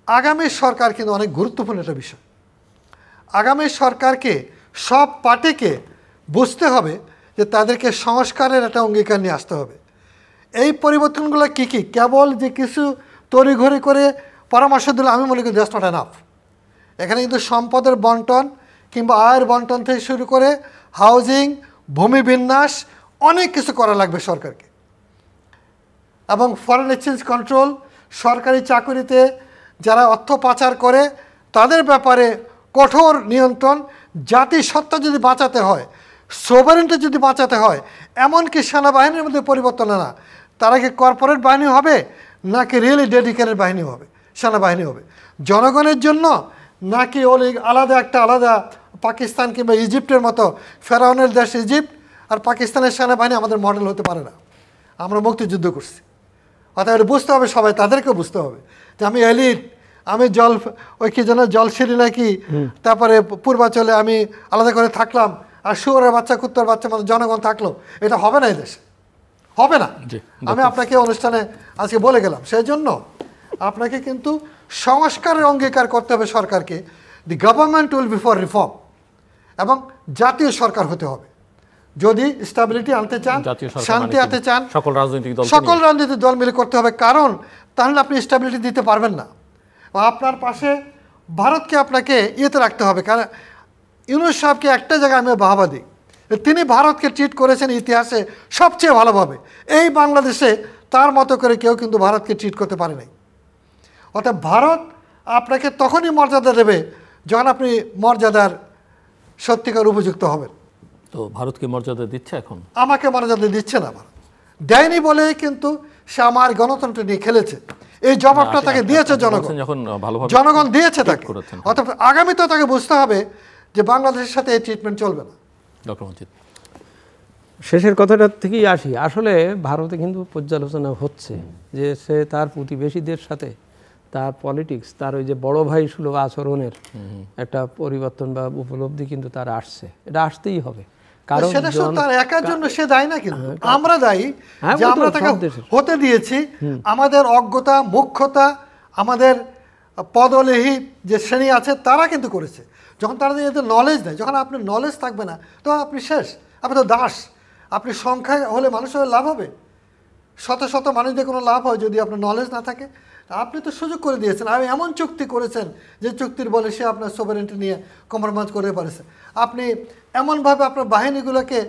আগামী সরকার কিন্তু অনেক গুরুত্বপূর্ণ একটা বিষয়। আগামী সরকারকে সব পার্টিকে বুঝতে হবে যে তাদেরকে সংস্কারের একটা অঙ্গীকার নিয়ে আসতে হবে। এই পরিবর্তনগুলো কী কী? কেবল যে কিছু তড়িঘড়ি করে পরামর্শ দিলে আমি মনে করি দ্যাটস নট এনাফ। এখানে কিন্তু সম্পদের বন্টন কিংবা আয়ের বন্টন থেকে শুরু করে হাউজিং, ভূমি বিন্যাস, অনেক কিছু করা লাগবে সরকারকে। এবং ফরেন এক্সচেঞ্জ কন্ট্রোল, সরকারি চাকরিতে যারা অর্থ পাচার করে তাদের ব্যাপারে কঠোর নিয়ন্ত্রণ, জাতিসত্তা যদি বাঁচাতে হয়, সোভারেন্টি যদি বাঁচাতে হয়, এমনকি সেনাবাহিনীর মধ্যে পরিবর্তন না, তারা কি কর্পোরেট বাহিনী হবে নাকি রিয়েলি ডেডিকেটেড বাহিনী হবে, সেনাবাহিনী হবে জনগণের জন্য, নাকি ওই আলাদা একটা আলাদা পাকিস্তান কিংবা ইজিপ্টের মতো ফেরাউনের দেশ ইজিপ্ট আর পাকিস্তানের সেনাবাহিনী আমাদের মডেল হতে পারে না। আমরা মুক্তিযুদ্ধ করছি, অর্থাৎ এটা বুঝতে হবে, সবাই তাদেরকেও বুঝতে হবে যে আমি এলিট, আমি ওই কি যেন জলসিঁড়ি নাকি, তারপরে পূর্বাঞ্চলে আমি আলাদা করে থাকলাম আর শুয়োরের বাচ্চা কুত্তার বাচ্চা মতো জনগণ থাকলো, এটা হবে না, এই দেশে হবে না। আমি আপনাকে অনুষ্ঠানে আজকে বলে গেলাম। সেই জন্য আপনাকে কিন্তু সংস্কারের অঙ্গীকার করতে হবে সরকারকে। The government will be for reform, এবং জাতীয় সরকার হতে হবে যদি স্টেবিলিটি আনতে চান, শান্তি আনতে চান। সকল রাজনৈতিক দল মিলে করতে হবে, কারণ তাহলে আপনি স্টেবিলিটি দিতে পারবেন না। আপনার পাশে ভারতকে আপনাকে ইয়েতে রাখতে হবে, কারণ ইউনূস সাহেবকে একটা জায়গায় আমি বাহবা দিই, তিনি ভারতকে ট্রিট করেছেন ইতিহাসে সবচেয়ে ভালোভাবে। এই বাংলাদেশে তার মতো করে কেউ কিন্তু ভারতকে ট্রিট করতে পারে নাই। অর্থাৎ ভারত আপনাকে তখনই মর্যাদা দেবে যখন আপনি মর্যাদার সত্যিকার উপযুক্ত হবেন। তো ভারতকে মর্যাদা দিচ্ছে এখন? আমাকে মর্যাদা দিচ্ছে না, ভারত দেয়নি বলেই কিন্তু সে আমার গণতন্ত্র নিয়ে খেলেছে। এই জবাবটা তাকে দিয়েছে জনগণ, জনগণ দিয়েছে তাকে। অর্থাৎ আগামীতে তাকে বুঝতে হবে যে বাংলাদেশের সাথে এই ট্রিটমেন্ট চলবে না। ডক্টর মজিদ, শেষের কথাটা থেকেই আসি। আসলে ভারতে কিন্তু পর্যালোচনা হচ্ছে যে সে তার প্রতিবেশীদের সাথে তার পলিটিক্স, তার ওই যে বড় ভাই সুলভ আচরণের একটা পরিবর্তন বা উপলব্ধি কিন্তু তার আসছে, এটা আসতেই হবে। কারণ সেটা তার একার জন্য সে দায়ী না, কিন্তু আমরা দায়ী যে আমরা তাকে হতে দিয়েছি। আমাদের অজ্ঞতা, মুখ্যতা, আমাদের পদলেহী যে শ্রেণী আছে তারা কিন্তু করেছে। যখন তারা এতে নলেজ নেই, যখন আপনার নলেজ থাকবে না তখন আপনি শেষ, আপনি তো দাস। আপনি সংখ্যায় হলে মানুষের লাভ হবে, শত শত মানুষদের কোনো লাভ হয় যদি আপনার নলেজ না থাকে। আপনি তো সুযোগ করে দিয়েছেন, আপনি এমন চুক্তি করেছেন যে চুক্তির বলে সে আপনার সোভারেন্টি নিয়ে কম্প্রোমাইজ করে পারেছে। আপনি এমনভাবে আপনার বাহিনীগুলোকে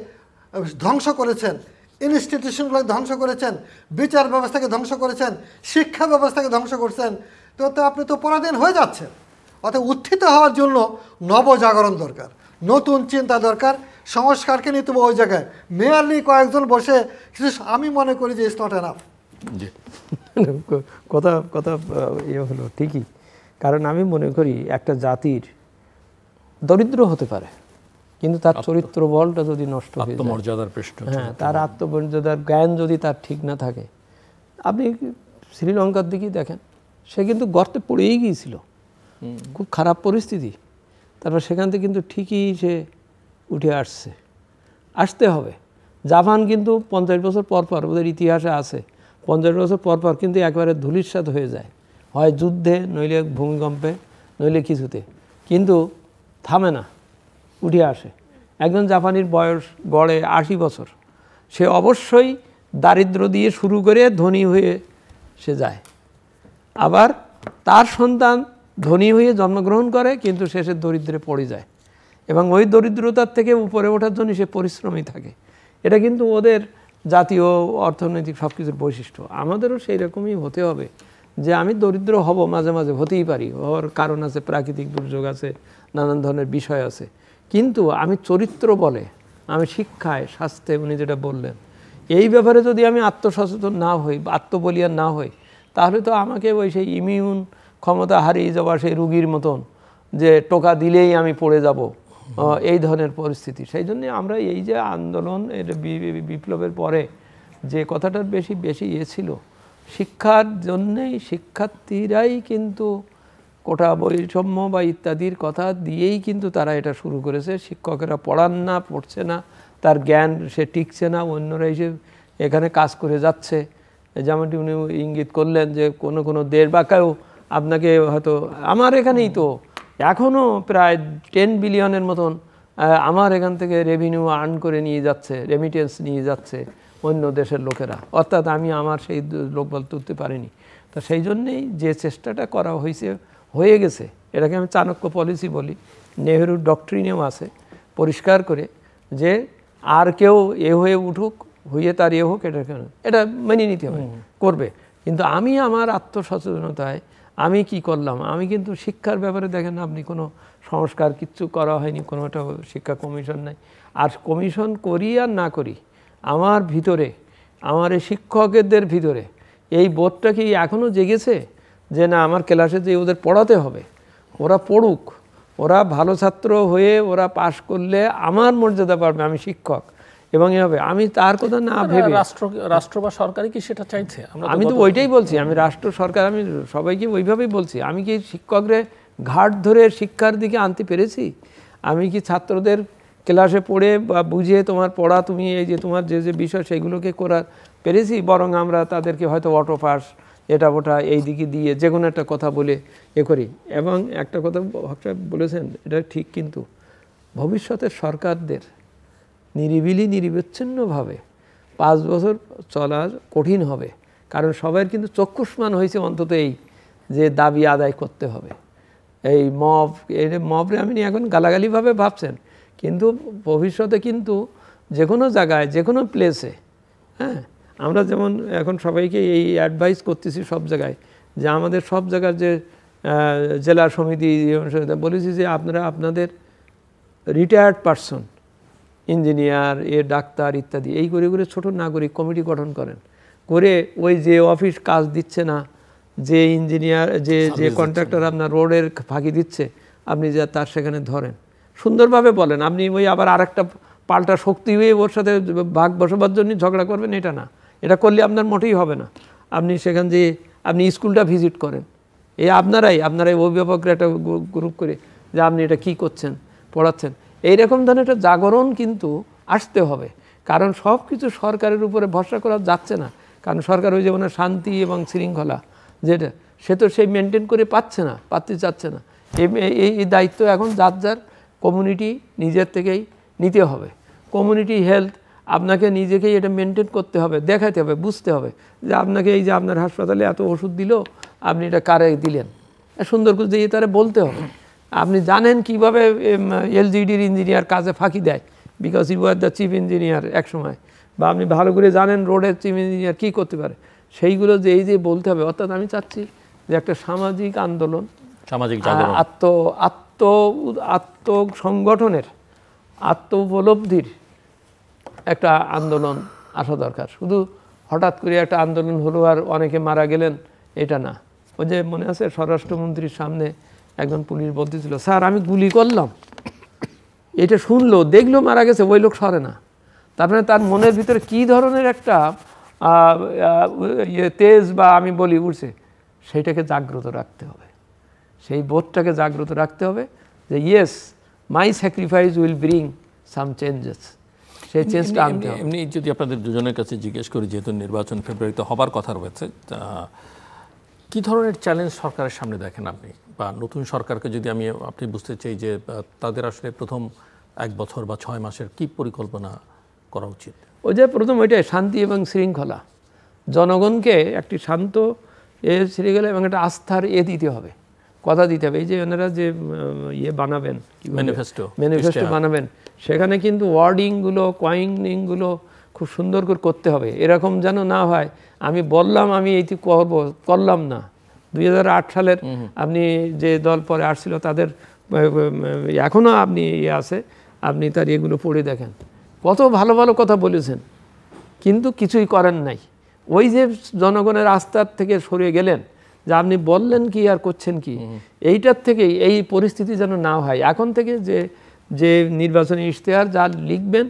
ধ্বংস করেছেন, ইনস্টিটিউশনগুলোকে ধ্বংস করেছেন, বিচার ব্যবস্থাকে ধ্বংস করেছেন, শিক্ষা ব্যবস্থাকে ধ্বংস করছেন। তো আপনি তো পরাধীন হয়ে যাচ্ছেন। অর্থাৎ উত্থিত হওয়ার জন্য নবজাগরণ দরকার, নতুন চিন্তা দরকার, সংস্কারকে নিতে হবে ওই জায়গায়। মেয়ারলি কয়েকজন বসে কিছু, আমি মনে করি যে ইটস নট এনাফ। কথা কথা ইয়ে হলো ঠিকই, কারণ আমি মনে করি একটা জাতির দরিদ্র হতে পারে কিন্তু তার চরিত্র বলটা যদি নষ্ট হয়ে যায়, আত্মমর্যাদার প্রশ্ন, হ্যাঁ, তার আত্মমর্যাদার জ্ঞান যদি তার ঠিক না থাকে, আপনি শ্রীলঙ্কার দিকেই দেখেন, সে কিন্তু গর্তে পড়েই গিয়েছিল, খুব খারাপ পরিস্থিতি, তারপর সেখান থেকে কিন্তু ঠিকই সে উঠে আসতে হবে। জাপান কিন্তু 50 বছর পর পর, ওদের ইতিহাসে আছে 50 বছর পর পর কিন্তু একবারে ধূলিসাৎ হয়ে যায়, হয় যুদ্ধে, নইলে ভূমিকম্পে, নইলে কিছুতে, কিন্তু থামে না, উঠে আসে। একজন জাপানির বয়স গড়ে 80 বছর, সে অবশ্যই দারিদ্র দিয়ে শুরু করে ধনী হয়ে সে যায়। আবার তার সন্তান ধনী হয়ে জন্মগ্রহণ করে কিন্তু শেষে দরিদ্রে পড়ে যায়, এবং ওই দরিদ্রতার থেকে উপরে ওঠার জন্য সে পরিশ্রমী থাকে। এটা কিন্তু ওদের জাতীয় অর্থনৈতিক সব কিছুর বৈশিষ্ট্য। আমাদেরও সেই রকমই হতে হবে যে আমি দরিদ্র হব, মাঝে মাঝে হতেই পারি, হওয়ার কারণ আছে, প্রাকৃতিক দুর্যোগ আছে, নানান ধরনের বিষয় আছে, কিন্তু আমি চরিত্র বলে, আমি শিক্ষায়, স্বাস্থ্যে, উনি যেটা বললেন, এই ব্যাপারে যদি আমি আত্মসচেতন না হই, আত্মবলিয়ান না হই, তাহলে তো আমাকে ওই সেই ইমিউন ক্ষমতা হারিয়ে যাওয়া সেই রুগীর মতন, যে টোকা দিলেই আমি পড়ে যাব, এই ধরনের পরিস্থিতি। সেই জন্যে আমরা এই যে আন্দোলন, এর বিপ্লবের পরে যে কথাটার বেশি ছিল, শিক্ষার জন্যেই শিক্ষার্থীরাই কিন্তু কোটা বৈষম্য বা ইত্যাদির কথা দিয়েই কিন্তু তারা এটা শুরু করেছে। শিক্ষকেরা পড়ান না, পড়ছে না, তার জ্ঞান সে টিকছে না, অন্যরা এসে এখানে কাজ করে যাচ্ছে। যেমনটি উনি ইঙ্গিত করলেন যে কোনো দেশ বা কেউ আপনাকে হয়তো, আমার এখানেই তো এখনও প্রায় 10 বিলিয়নের মতন আমার এখান থেকে রেভিনিউ আর্ন করে নিয়ে যাচ্ছে, রেমিটেন্স নিয়ে যাচ্ছে অন্য দেশের লোকেরা, অর্থাৎ আমি আমার সেই লোকবল তুলতে পারিনি। তা সেই জন্যেই যে চেষ্টাটা করা হয়ে গেছে, এটাকে আমি চাণক্য পলিসি বলি, নেহরুর ডক্ট্রিনেও আছে পরিষ্কার করে, যে আর কেউ হয়ে উঠুক, হইয়ে তার হোক, এটা মেনে নিতে হবে, করবে। কিন্তু আমি আমার আত্মসচেতনতায় আমি কি করলাম, আমি কিন্তু শিক্ষার ব্যাপারে দেখেন আপনি কোনো সংস্কার কিচ্ছু করা হয়নি, কোনো একটা শিক্ষা কমিশন নাই। আর কমিশন করি আর না করি, আমার ভিতরে, আমার এই শিক্ষকদের ভিতরে এই বোধটা কি এখনও জেগেছে যে না, আমার ক্লাসে যে ওদের পড়াতে হবে, ওরা পড়ুক, ওরা ভালো ছাত্র হয়ে ওরা পাশ করলে আমার মর্যাদা পাবে, আমি শিক্ষক, এবং এভাবে আমি তার কথা না ভেবে, রাষ্ট্র বা সরকারই কি সেটা চাইছে? আমি তো ওইটাই বলছি, আমি রাষ্ট্র সরকার, আমি সবাইকে ওইভাবেই বলছি। আমি কি শিক্ষকরে ঘাট ধরে শিক্ষার দিকে আনতে পেরেছি? আমি কি ছাত্রদের ক্লাসে পড়ে বা বুঝিয়ে তোমার পড়া, তুমি এই যে তোমার যে বিষয় সেগুলোকে করার পেরেছি? বরং আমরা তাদেরকে হয়তো অটো পাস, এটা ওটা এই দিকে দিয়ে যে কোনো একটা কথা বলে করি। এবং একটা কথা বলেছেন, এটা ঠিক, কিন্তু ভবিষ্যতের সরকারদের নিরবিচ্ছিন্নভাবে 5 বছর চলা কঠিন হবে। কারণ সবাই কিন্তু চক্ষুষ্মান হয়েছে অন্তত এই যে দাবি আদায় করতে হবে। এই মবরে আমি এখন গালাগালিভাবে ভাবছেন, কিন্তু ভবিষ্যতে কিন্তু যে কোনো জায়গায়, যে কোনো প্লেসে, হ্যাঁ, আমরা যেমন এখন সবাইকে এই অ্যাডভাইস করতেছি সব জায়গায়, যে আমাদের সব জায়গার যে জেলা সমিতি বলেছি যে আপনারা আপনাদের রিটায়ার্ড পারসন, ইঞ্জিনিয়ার, ডাক্তার ইত্যাদি, এই করে ছোট নাগরিক কমিটি গঠন করেন, করে ওই যে অফিস কাজ দিচ্ছে না, যে ইঞ্জিনিয়ার, যে কন্ট্রাক্টর আপনার রোডের ফাঁকি দিচ্ছে, আপনি যা তার সেখানে ধরেন, সুন্দরভাবে বলেন। আপনি ওই আবার আরেকটা পাল্টা শক্তি হয়ে ওর সাথে ভাগ বসবার জন্য ঝগড়া করবেন, এটা না। এটা করলে আপনার মোটেই হবে না। আপনি সেখান যে আপনি স্কুলটা ভিজিট করেন, আপনারাই অভিভাবকরা একটা গ্রুপ করে যে আপনি এটা কি করছেন, পড়াচ্ছেন, এইরকম ধরনের একটা জাগরণ কিন্তু আসতে হবে। কারণ সব কিছু সরকারের উপরে ভরসা করা যাচ্ছে না। কারণ সরকার ওই যেমন শান্তি এবং শৃঙ্খলা যেটা, সে তো সেই মেনটেন করে পারতে চাচ্ছে না। এই দায়িত্ব এখন যার কমিউনিটি নিজের থেকেই নিতে হবে। কমিউনিটি হেলথ আপনাকে নিজেকেই এটা মেনটেন করতে হবে, দেখাতে হবে, বুঝতে হবে যে আপনাকে এই যে আপনার হাসপাতালে এত ওষুধ দিল, আপনি এটা কারে দিলেন, সুন্দর করে দিয়ে তারা বলতে হবে। আপনি জানেন কিভাবে এলজিডির ইঞ্জিনিয়ার কাজে ফাঁকি দেয়, because you are the chief engineer এক সময়, বা আপনি ভালো করে জানেন রোডের চিফ ইঞ্জিনিয়ার কী করতে পারে, সেইগুলো যে এই যে বলতে হবে। অর্থাৎ আমি চাচ্ছি যে একটা সামাজিক আন্দোলন, সামাজিক আত্মসংগঠনের, আত্ম উপলব্ধির একটা আন্দোলন আসা দরকার। শুধু হঠাৎ করে একটা আন্দোলন হলো আর অনেকে মারা গেলেন, এটা না। ওই যে মনে আছে স্বরাষ্ট্রমন্ত্রীর সামনে একজন পুলিশ বলতেছিল, স্যার আমি গুলি করলাম, এটা শুনলো দেখলো মারা গেছে, ওই লোক সরে না। তারপরে তার মনের ভিতরে কি ধরনের একটা তেজ বা আমি বলি উঠছে, সেইটাকে জাগ্রত রাখতে হবে, সেই বোধটাকে জাগ্রত রাখতে হবে যে yes, my sacrifice will bring some changes, সেই চেঞ্জটা আনতে হবে। এমনি যদি আপনাদের দুজনের কাছে জিজ্ঞেস করি, যেহেতু নির্বাচন ফেব্রুয়ারিতে হবার কথা রয়েছে, কি ধরনের চ্যালেঞ্জ সরকারের সামনে দেখেন আপনি, বা নতুন সরকারকে যদি আপনি বুঝতে চাই যে তাদের আসলে প্রথম 1 বছর বা 6 মাসের কি পরিকল্পনা করা উচিত? ওই যে প্রথম ওইটাই শান্তি এবং শৃঙ্খলা, জনগণকে একটি শান্ত শৃঙ্খলা এবং একটা আস্থার দিতে হবে, কথা দিতে হবে। এই যে ওনারা যে বানাবেন, ম্যানিফেস্টো বানাবেন, সেখানে কিন্তু ওয়ার্ডিংগুলো, কয়েনিংগুলো খুব সুন্দর করে করতে হবে। এরকম যেন না হয় আমি বললাম আমি এইটি করলাম না। 2008 সালের আপনি যে দল পরে আসছিল তাদের এখনও আপনি আছে, আপনি তার এগুলো পড়ে দেখেন, কত ভালো ভালো কথা বলেছেন, কিন্তু কিছুই করেন নাই। ওই যে জনগণের আস্থার থেকে সরে গেলেন, যে আপনি বললেন কি আর করছেন কি, এইটার থেকেই এই পরিস্থিতি যেন না হয়। এখন থেকে যে নির্বাচনী ইশতেহার যা লিখবেন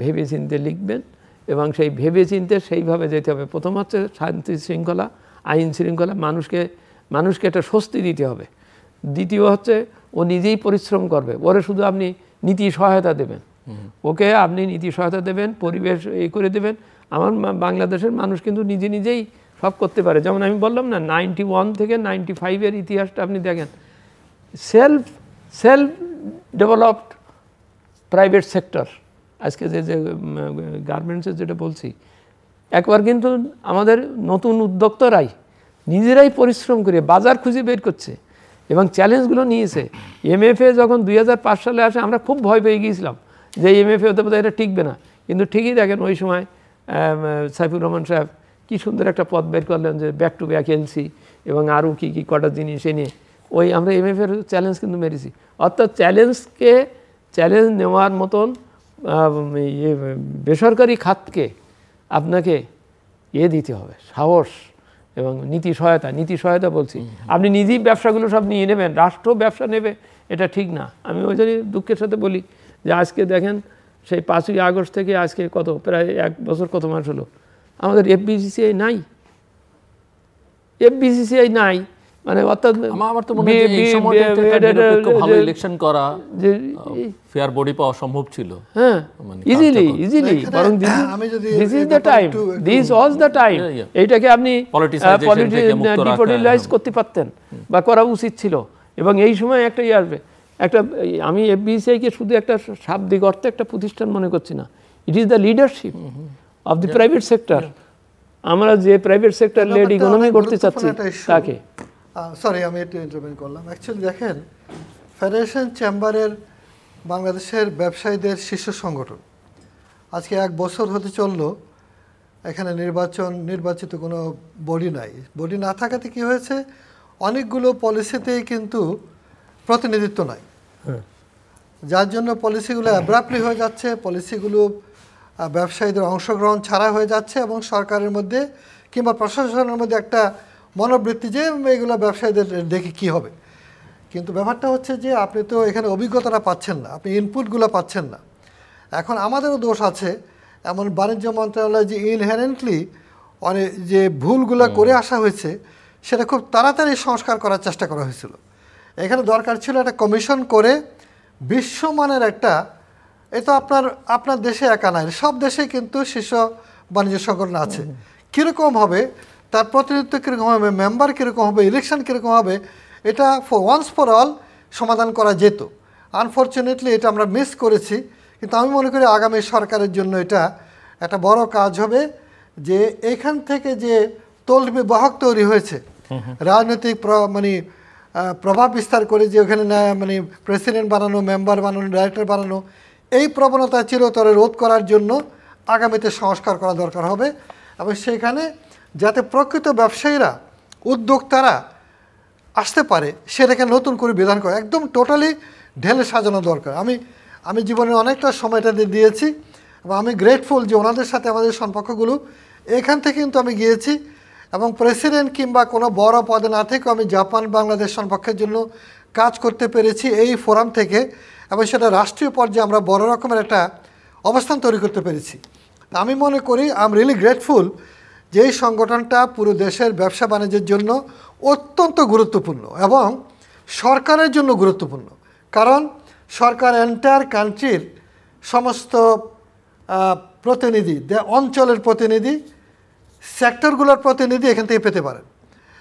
ভেবে চিন্তে লিখবেন এবং সেই ভেবে চিন্তে সেইভাবে যেতে হবে। প্রথম হচ্ছে শান্তি শৃঙ্খলা, আইন শৃঙ্খলা, মানুষকে একটা স্বস্তি দিতে হবে। দ্বিতীয় হচ্ছে ও নিজেই পরিশ্রম করবে, ওরে শুধু আপনি নীতি সহায়তা দেবেন, ওকে আপনি নীতি সহায়তা দেবেন, পরিবেশ এই করে দেবেন। আমার বাংলাদেশের মানুষ কিন্তু নিজেই সব করতে পারে। যেমন আমি বললাম না, 91 থেকে 95-এর ইতিহাসটা আপনি দেখেন, সেলফ ডেভেলপড প্রাইভেট সেক্টর। আজকে যে গার্মেন্টসের যেটা বলছি, একবার কিন্তু আমাদের নতুন উদ্যোক্তারাই নিজেরাই পরিশ্রম করে বাজার খুঁজে বের করছে এবং চ্যালেঞ্জগুলো নিয়েছে। MFA যখন 2005 সালে আসে, আমরা খুব ভয় পেয়ে গিয়েছিলাম যে MFA হতে পারে এটা টিকবে না, কিন্তু ঠিকই দেখেন ওই সময় সাইফুর রহমান সাহেব কী সুন্দর একটা পথ বের করলেন যে ব্যাক টু ব্যাক এলসি এবং আরও কী কটা জিনিস এনে ওই আমরা MFA-র চ্যালেঞ্জ কিন্তু মেরেছি। অর্থাৎ চ্যালেঞ্জ নেওয়ার মতন বেসরকারি খাতকে আপনাকে দিতে হবে, সাহস এবং নীতি সহায়তা বলছি। আপনি নিজেই ব্যবসাগুলো সব নিয়ে নেবেন, রাষ্ট্র ব্যবসা নেবে, এটা ঠিক না। আমি ওই জন্যই দুঃখের সাথে বলি যে আজকে দেখেন সেই 5ই আগস্ট থেকে আজকে প্রায় 1 বছর কত মাস হলো, আমাদের FBCCI নাই। মানে অর্থাৎ আমার তো মনে হয় এই সময়টাতে একটা নিরপেক্ষ ভালো ইলেকশন করা, ফেয়ার বডি পাওয়া সম্ভব ছিল। হ্যাঁ, ইজিলি বরং this is the time, this was the time. এইটাকে আপনি ডিপলিটিসাইজ করতে পারতেন বা করা উচিত ছিল। এবং এই সময় একটা আসবে, আমি FBCCI-কে শুধু একটা শাব্দিক অর্থে একটা প্রতিষ্ঠান মনে করছি না, it is the leadership of the private sector. আমরা যে প্রাইভেট সেক্টর লেড ইকোনমি করতে চাচ্ছি তাকে সরি আমি একটু ইন্টারভিউ করলাম। অ্যাকচুয়ালি দেখেন, ফেডারেশন চেম্বারের বাংলাদেশের ব্যবসায়ীদের শীর্ষ সংগঠন আজকে 1 বছর হতে চললো, এখানে নির্বাচিত কোনো বডি নাই। বডি না থাকাতে কি হয়েছে, অনেকগুলো পলিসিতেই কিন্তু প্রতিনিধিত্ব নাই, যার জন্য পলিসিগুলো অ্যাব্রাপ্টলি হয়ে যাচ্ছে, পলিসিগুলো ব্যবসায়ীদের অংশগ্রহণ ছাড়া হয়ে যাচ্ছে এবং সরকারের মধ্যে কিংবা প্রশাসনের মধ্যে একটা মনোবৃত্তি যে এগুলো ব্যবসায়ীদের দেখে কি হবে। কিন্তু ব্যাপারটা হচ্ছে যে আপনি তো এখানে অভিজ্ঞতাটা পাচ্ছেন না, আপনি ইনপুটগুলো পাচ্ছেন না। এখন আমাদেরও দোষ আছে, এমন বাণিজ্য মন্ত্রণালয় যে ইনহেরেন্টলি অনেক যে ভুলগুলো করে আসা হয়েছে সেটা খুব তাড়াতাড়ি সংস্কার করার চেষ্টা করা হয়েছিল। এখানে দরকার ছিল একটা কমিশন করে বিশ্বমানের একটা, এ তো আপনার দেশে একা নাই, সব দেশে কিন্তু শীর্ষ বাণিজ্য সংগঠন আছে। কীরকম হবে, তার প্রতিনিধিত্ব কীরকম হবে, মেম্বার কীরকম হবে, ইলেকশন কীরকম হবে, এটা ওয়ান্স ফর অল সমাধান করা যেত। আনফর্চুনেটলি এটা আমরা মিস করেছি। কিন্তু আমি মনে করি আগামী সরকারের জন্য এটা একটা বড় কাজ হবে যে এখান থেকে যে তলবি বাহক তৈরি হয়েছে রাজনৈতিক প্রভাব বিস্তার করে যে ওখানে মানে প্রেসিডেন্ট বানানো, মেম্বার বানানো, ডাইরেক্টর বানানো, এই প্রবণতা চিরতরে রোধ করার জন্য আগামীতে সংস্কার করা দরকার হবে। এবং সেখানে যাতে প্রকৃত ব্যবসায়ীরা, উদ্যোক্তারা আসতে পারে সেটাকে নতুন করে বিধান করা একদম টোটালি ঢেলে সাজানো দরকার। আমি জীবনের অনেকটা সময়টা দিয়েছি এবং আমি গ্রেটফুল যে ওনাদের সাথে আমাদের সম্পর্কগুলো এখান থেকে কিন্তু আমি গিয়েছি এবং প্রেসিডেন্ট কিংবা কোনো বড় পদে না থেকেও আমি জাপান বাংলাদেশ সম্পর্কের জন্য কাজ করতে পেরেছি এই ফোরাম থেকে, এবং সেটা রাষ্ট্রীয় পর্যায়ে আমরা বড় রকমের একটা অবস্থান তৈরি করতে পেরেছি। আমি মনে করি আই এম রিয়েলি গ্রেটফুল যে এই সংগঠনটা পুরো দেশের ব্যবসা বাণিজ্যের জন্য অত্যন্ত গুরুত্বপূর্ণ এবং সরকারের জন্য গুরুত্বপূর্ণ। কারণ সরকার এন্টায়ার কান্ট্রির সমস্ত প্রতিনিধি, অঞ্চলের প্রতিনিধি, সেক্টরগুলোর প্রতিনিধি এখান থেকে পেতে পারেন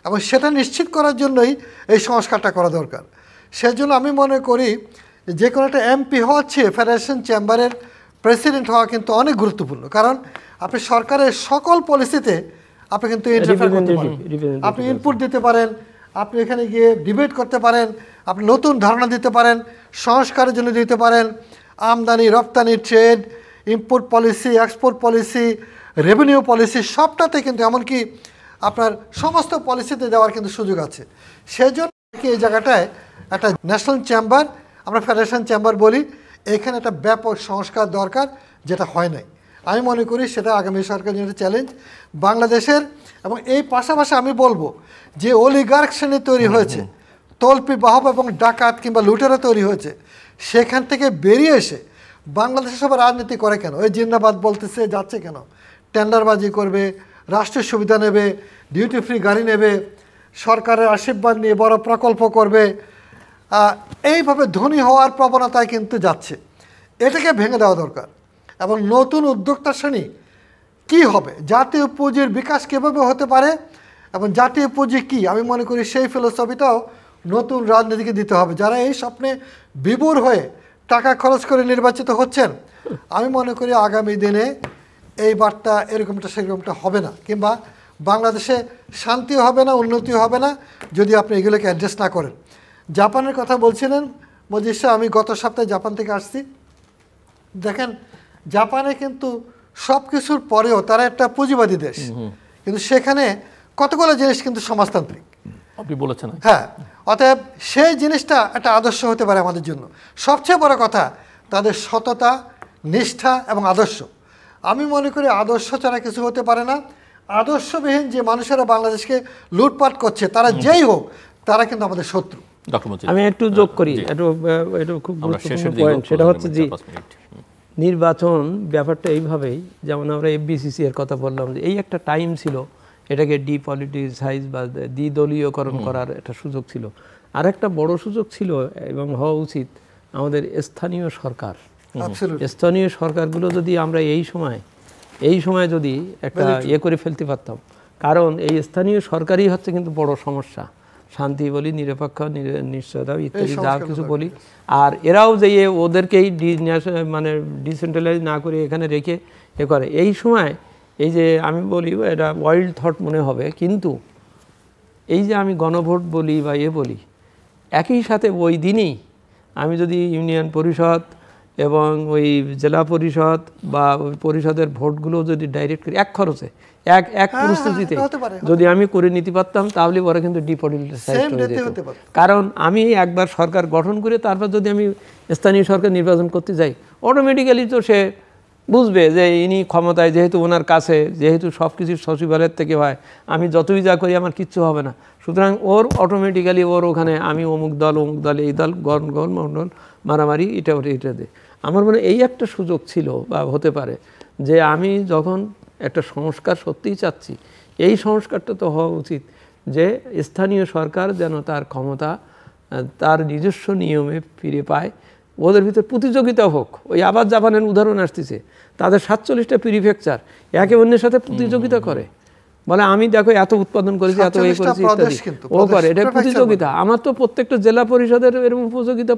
এবং সেটা নিশ্চিত করার জন্যই এই সংস্কারটা করা দরকার। সেজন্য আমি মনে করি যে কোনো একটা এমপি হওয়া চেয়ে ফেডারেশন চেম্বারের প্রেসিডেন্ট হওয়া কিন্তু অনেক গুরুত্বপূর্ণ। কারণ আপনি সরকারের সকল পলিসিতে আপনি কিন্তু ইন্টারফেয়ার করতে পারেন, আপনি ইনপুট দিতে পারেন, আপনি এখানে গিয়ে ডিবেট করতে পারেন, আপনি নতুন ধারণা দিতে পারেন, সংস্কারের জন্য দিতে পারেন, আমদানি রপ্তানি, trade, import policy, export policy, revenue policy, সবটাতে কিন্তু এমনকি আপনার সমস্ত পলিসিতে দেওয়ার কিন্তু সুযোগ আছে। সেজন্য এই জায়গাটায় একটা ন্যাশনাল চেম্বার, আমরা ফেডারেশন চেম্বার বলি, এখানে একটা ব্যাপক সংস্কার দরকার, যেটা হয় নাই। আমি মনে করি সেটা আগামী সরকারের জন্য চ্যালেঞ্জ বাংলাদেশের। এবং এই পাশাপাশি আমি বলবো যে অলিগার্ক শ্রেণী তৈরি হয়েছে, তল্পি বাহব এবং ডাকাত কিংবা লুটেরা তৈরি হয়েছে, সেখান থেকে বেরিয়ে এসে বাংলাদেশে সবাই রাজনীতি করে কেন? ওই জিন্দাবাদ বলতেছে যাচ্ছে কেন? টেন্ডারবাজি করবে, রাষ্ট্রীয় সুবিধা নেবে, ডিউটি ফ্রি গাড়ি নেবে, সরকারের আশীর্বাদ নিয়ে বড় প্রকল্প করবে, এইভাবে ধনী হওয়ার প্রবণতায় কিন্তু যাচ্ছে। এটাকে ভেঙে দেওয়া দরকার। এবং নতুন উদ্যোক্তা শ্রেণী কী হবে, জাতীয় পুঁজির বিকাশ কীভাবে হতে পারে এবং জাতীয় পুঁজি কী, আমি মনে করি সেই ফিলোসফিটাও নতুন রাজনীতিকে দিতে হবে। যারা এই স্বপ্নে বিভোর হয়ে টাকা খরচ করে নির্বাচিত হচ্ছেন, আমি মনে করি আগামী দিনে এই বার্তা এরকমটা সেরকমটা হবে না, কিংবা বাংলাদেশে শান্তিও হবে না, উন্নতিও হবে না যদি আপনি এগুলোকে অ্যাড্রেস না করেন। জাপানের কথা বলছিলেন মজিদ শাহ, আমি গত সপ্তাহে জাপান থেকে আসছি। দেখেন জাপানে কিন্তু সব কিছুর পরেও তারা একটা পুঁজিবাদী দেশ, কিন্তু সেখানে কতগুলো জিনিস কিন্তু সমাজতান্ত্রিক, আপনি বলেছেন। হ্যাঁ, অতএব সেই জিনিসটা একটা আদর্শ হতে পারে আমাদের জন্য। সবচেয়ে বড় কথা তাদের সততা, নিষ্ঠা এবং আদর্শ। আমি মনে করি আদর্শ ছাড়া কিছু হতে পারে না। আদর্শবিহীন যে মানুষেরা বাংলাদেশকে লুটপাট করছে, তারা যেই হোক, তারা কিন্তু আমাদের শত্রু। আমি একটু যোগ করি, একটু খুব গুরুত্বপূর্ণ পয়েন্ট, সেটা হচ্ছে যে নির্বাচন ব্যাপারটা এইভাবেই, যেমন আমরা এফবিসিসি এর কথা বললাম, যে এই একটা টাইম ছিল, এটাকে ডিপলিটিসাইজ বা দ্বিদলীয়করণ করার একটা সুযোগ ছিল। আর একটা বড় সুযোগ ছিল এবং হওয়া উচিত আমাদের স্থানীয় সরকার। স্থানীয় সরকারগুলো যদি আমরা এই সময় যদি একটা করে ফেলতে পারতাম, কারণ এই স্থানীয় সরকারই হচ্ছে কিন্তু বড় সমস্যা। শান্তি বলি, নিরপেক্ষ, নিশ্চয়তা ইত্যাদি যা কিছু বলি, আর এরাও যে ওদেরকেই মানে ডিসেন্ট্রালাইজ না করে এখানে রেখে করে। এই সময় এই যে আমি বলি এটা ওয়াইল্ড থট মনে হবে, কিন্তু এই যে আমি গণভোট বলি বা বলি, একই সাথে ওই দিনই আমি যদি ইউনিয়ন পরিষদ এবং ওই জেলা পরিষদ বা ওই পরিষদের ভোটগুলো যদি ডাইরেক্ট করি এক খরচে এক পরিস্থিতিতে যদি আমি করে নিতে পারতাম, তাহলে ওরা কিন্তু ডিপলিটিসাইজড হয়ে যেত। কারণ আমি একবার সরকার গঠন করে তারপর যদি আমি স্থানীয় সরকার নির্বাচন করতে যাই, অটোমেটিক্যালি তো সে বুঝবে যে ইনি ক্ষমতায়, যেহেতু ওনার কাছে, যেহেতু সব কিছু সচিবালয়ের থেকে হয়, আমি যতই যা করি আমার কিচ্ছু হবে না। সুতরাং ওর অটোমেটিক্যালি ওর ওখানে আমি অমুক দল, এই দল, গণ মণ্ডল, মারামারি, এটা দে। আমার মনে এই একটা সুযোগ ছিল বা হতে পারে যে আমি যখন একটা সংস্কার সত্যিই চাচ্ছি, এই সংস্কারটা তো হওয়া উচিত যে স্থানীয় সরকার যেন তার ক্ষমতা তার নিজস্ব নিয়মে ফিরে পায়, ওদের ভিতর প্রতিযোগিতা হোক। ওই আবার জাপানের উদাহরণ আসতেছে, তাদের 47টা প্রিফেকচার একে অন্যের সাথে প্রতিযোগিতা করে, বলে আমি দেখো এত উৎপাদন করেছি, এত এই করেছি ইত্যাদি, ও করে। এটা প্রতিযোগিতা। আমার তো প্রত্যেকটা জেলা পরিষদের এরকম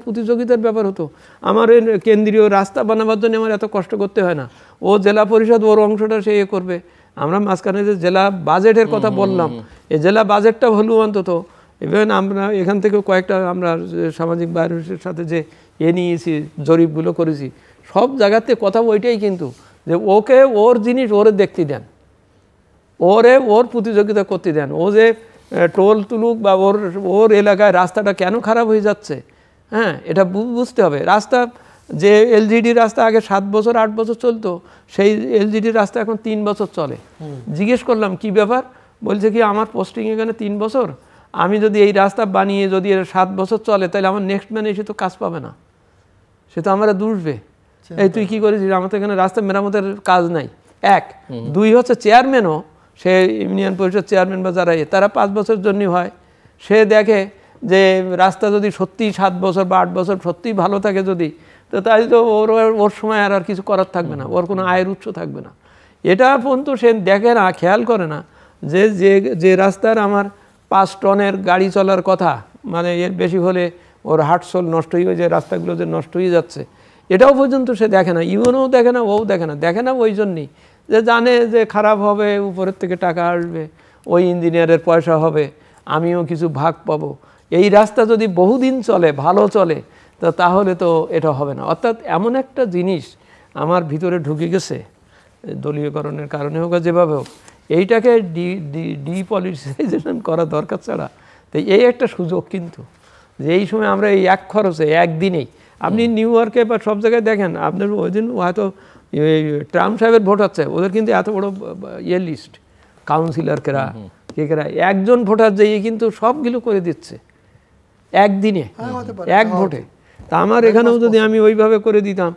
প্রতিযোগিতার ব্যাপার হতো। আমার কেন্দ্রীয় রাস্তা বানাবার জন্য আমার এত কষ্ট করতে হয় না, ও জেলা পরিষদ ওর অংশটা সে করবে। আমরা মাঝখানে যে জেলা বাজেটের কথা বললাম, এই জেলা বাজেটটা হলো অন্তত, ইভেন আমরা এখান থেকে কয়েকটা আমরা সামাজিক বাইরের সাথে যে নিয়েছি, জরিপগুলো করেছি, সব জায়গাতে কথা ওইটাই কিন্তু, যে ওকে ওর জিনিস ওরে দেখতে দেন, ওর প্রতিযোগিতা করতে দেন। ও যে টোল তুলুক বা ওর এলাকায় রাস্তাটা কেন খারাপ হয়ে যাচ্ছে, হ্যাঁ, এটা বুঝতে হবে। রাস্তা যে এলজিডি রাস্তা আগে 7 বছর 8 বছর চলতো, সেই এলজিডি রাস্তা এখন 3 বছর চলে। জিজ্ঞেস করলাম কি ব্যাপার, বলছে কি আমার পোস্টিং এখানে 3 বছর, আমি যদি এই রাস্তা বানিয়ে যদি 7 বছর চলে, তাহলে আমার নেক্সট ম্যান এসে তো কাজ পাবে না, সে তো আমরা দুষবে, এই তুই কী করেছিস, আমার তো এখানে রাস্তা মেরামতের কাজ নাই। 1 2 হচ্ছে চেয়ারম্যানও, সে ইউনিয়ন পরিষদ চেয়ারম্যান বা যারা তারা 5 বছরের জন্যই হয়। সে দেখে যে রাস্তা যদি সত্যিই 7 বছর বা 8 বছর সত্যিই ভালো থাকে যদি, তো তাই তো ওর সময় আর কিছু করার থাকবে না, ওর কোনো আয়ের উৎস থাকবে না। এটা পর্যন্ত সে দেখে না, খেয়াল করে না যে যে রাস্তার আমার 5 টনের গাড়ি চলার কথা, মানে এর বেশি হলে ওর হার্টসোল নষ্ট হয়ে যে রাস্তাগুলো যে নষ্ট হয়ে যাচ্ছে, এটাও পর্যন্ত সে দেখে না। ইউনও দেখে না, ও দেখে না ওই জন্যই যে জানে যে খারাপ হবে, উপরের থেকে টাকা আসবে, ওই ইঞ্জিনিয়ারের পয়সা হবে, আমিও কিছু ভাগ পাবো। এই রাস্তা যদি বহুদিন চলে, ভালো চলে, তো তাহলে তো এটা হবে না। অর্থাৎ এমন একটা জিনিস আমার ভিতরে ঢুকে গেছে, দলীয়করণের কারণে হোক যেভাবে হোক, এইটাকে ডিপলিটিসাইজেশন করা দরকার ছাড়া। তো এই একটা সুযোগ কিন্তু, যে এই সময় আমরা এই এক খরচে একদিনেই, আপনি নিউ ইয়র্কে বা সব জায়গায় দেখেন, আপনার ওই দিন হয়তো এই ট্রাম্প সাহেবের ভোট হচ্ছে, ওদের কিন্তু এত বড় ইয়ে লিস্ট, কাউন্সিলর কেরা কে কেরা, একজন ভোটার যেয়ে কিন্তু সবগুলো করে দিচ্ছে একদিনে, এক ভোটে। তা আমার এখানেও যদি আমি ওইভাবে করে দিতাম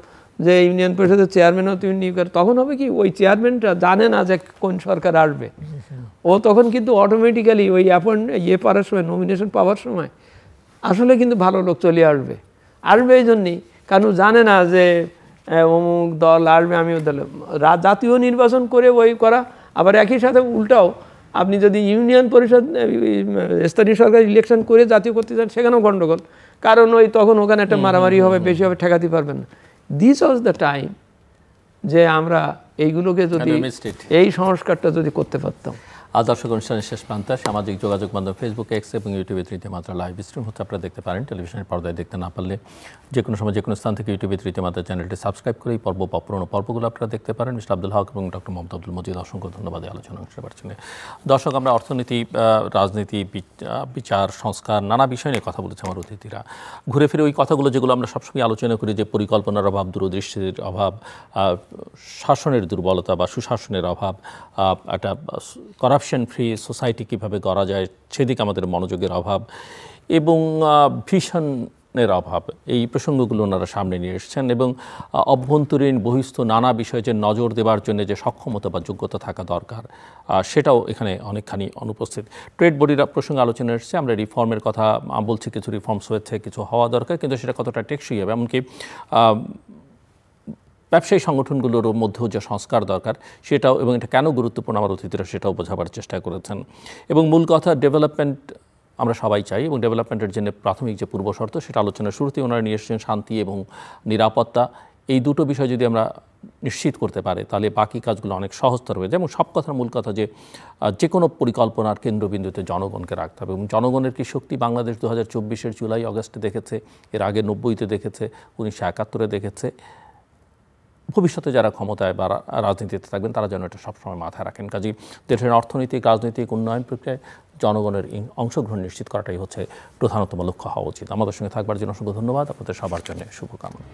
যে ইউনিয়ন পরিষদের চেয়ারম্যানও তুমি নিয়োগ করে, তখন হবে কি ওই চেয়ারম্যানটা জানে না যে কোন সরকার আসবে, ও তখন কিন্তু অটোমেটিক্যালি ওই ইয়ে পাওয়ার সময়, নমিনেশন পাওয়ার সময় আসলে কিন্তু ভালো লোক চলে আসবে এই জন্যই, কারণ জানে না যে অমুক দল আসবে, আমিও দল। জাতীয় নির্বাচন করে ওই করা, আবার একই সাথে উল্টাও আপনি যদি ইউনিয়ন পরিষদ স্থানীয় সরকার ইলেকশন করে জাতীয় করতে চান, সেখানেও গণ্ডগোল, কারণ ওই তখন ওখানে একটা মারামারি হবে, বেশি হবে, ঠেকাতে পারবেন না। দিস ওয়াজ দ্য টাইম যে আমরা এইগুলোকে যদি এই সংস্কারটা যদি করতে পারতাম। দর্শক, অনুষ্ঠানের শেষ প্রান্তে সামাজিক যোগাযোগ মাধ্যম ফেসবুক, এক্স এবং ইউটিউবে তৃতীয় মাত্রা লাইভ স্ট্রিম হচ্ছে, আপনারা দেখতে পারেন। টেলিভিশনের পর্দায় দেখতে না পারলে যে কোনো সময় যে কোনো স্থান থেকে ইউটিউবে তৃতীয় মাত্রা চ্যানেলটি সাবস্ক্রাইব করে এই পর্ব বা পুরোনো পর্বগুলো আপনারা দেখতে পারেন। মিস্টার আব্দুল হক এবং ডক্টর মোহাম্মদ আব্দুল মজিদ, অসংখ্য ধন্যবাদ এই আলোচনা অংশ নেওয়ার জন্য। দর্শক, আমরা অর্থনীতি, রাজনীতি, বিচার, সংস্কার, নানা বিষয় নিয়ে কথা বলেছে আমার অতিথিরা। ঘুরে ফিরে ওই কথাগুলো যেগুলো আমরা সবসময় আলোচনা করি, যে পরিকল্পনার অভাব, দূরদৃষ্টির অভাব, শাসনের দুর্বলতা বা সুশাসনের অভাব, একটা করাপশন ফ্রি সোসাইটি কীভাবে করা যায় সেদিকে আমাদের মনোযোগের অভাব এবং ভিশনের অভাব, এই প্রসঙ্গগুলো ওনারা সামনে নিয়ে এসেছেন। এবং অভ্যন্তরীণ বহিস্থ নানা বিষয়ে যে নজর দেওয়ার জন্য যে সক্ষমতা বা যোগ্যতা থাকা দরকার, সেটাও এখানে অনেকখানি অনুপস্থিত। ট্রেড বডির প্রসঙ্গে আলোচনা এসেছে, আমরা রিফর্মের কথা বলছি, কিছু রিফর্মস হয়েছে, কিছু হওয়া দরকার, কিন্তু সেটা কতটা টেকসই হবে, এমনকি ব্যবসায়ী সংগঠনগুলোর মধ্যেও যে সংস্কার দরকার সেটাও, এবং এটা কেন গুরুত্বপূর্ণ আমার অতিথিরা সেটাও বোঝাবার চেষ্টা করেছেন। এবং মূল কথা, ডেভেলপমেন্ট আমরা সবাই চাই, এবং ডেভেলপমেন্টের জন্য প্রাথমিক যে পূর্বশর্ত সেটা আলোচনার শুরুতেই ওনারা নিয়ে এসেছেন, শান্তি এবং নিরাপত্তা। এই দুটো বিষয় যদি আমরা নিশ্চিত করতে পারে তাহলে বাকি কাজগুলো অনেক সহজতর হয়ে যায়। এবং সব কথার মূল কথা যে কোনো পরিকল্পনার কেন্দ্রবিন্দুতে জনগণকে রাখতে হবে। এবং জনগণের কি শক্তি বাংলাদেশ 2024-এর জুলাই অগস্টে দেখেছে, এর আগে 90-তে দেখেছে, 1971-এ দেখেছে। ভবিষ্যতে যারা ক্ষমতায় বা রাজনীতিতে থাকবেন তারা যেন এটা সবসময় মাথায় রাখেন। কাজেই দেশের অর্থনৈতিক, রাজনৈতিক উন্নয়ন প্রক্রিয়ায় জনগণের অংশগ্রহণ নিশ্চিত করাটাই হচ্ছে প্রধানতম লক্ষ্য হওয়া উচিত। আমাদের সঙ্গে থাকবার জন্য অসংখ্য ধন্যবাদ, আপনাদের সবার জন্য শুভকামনা।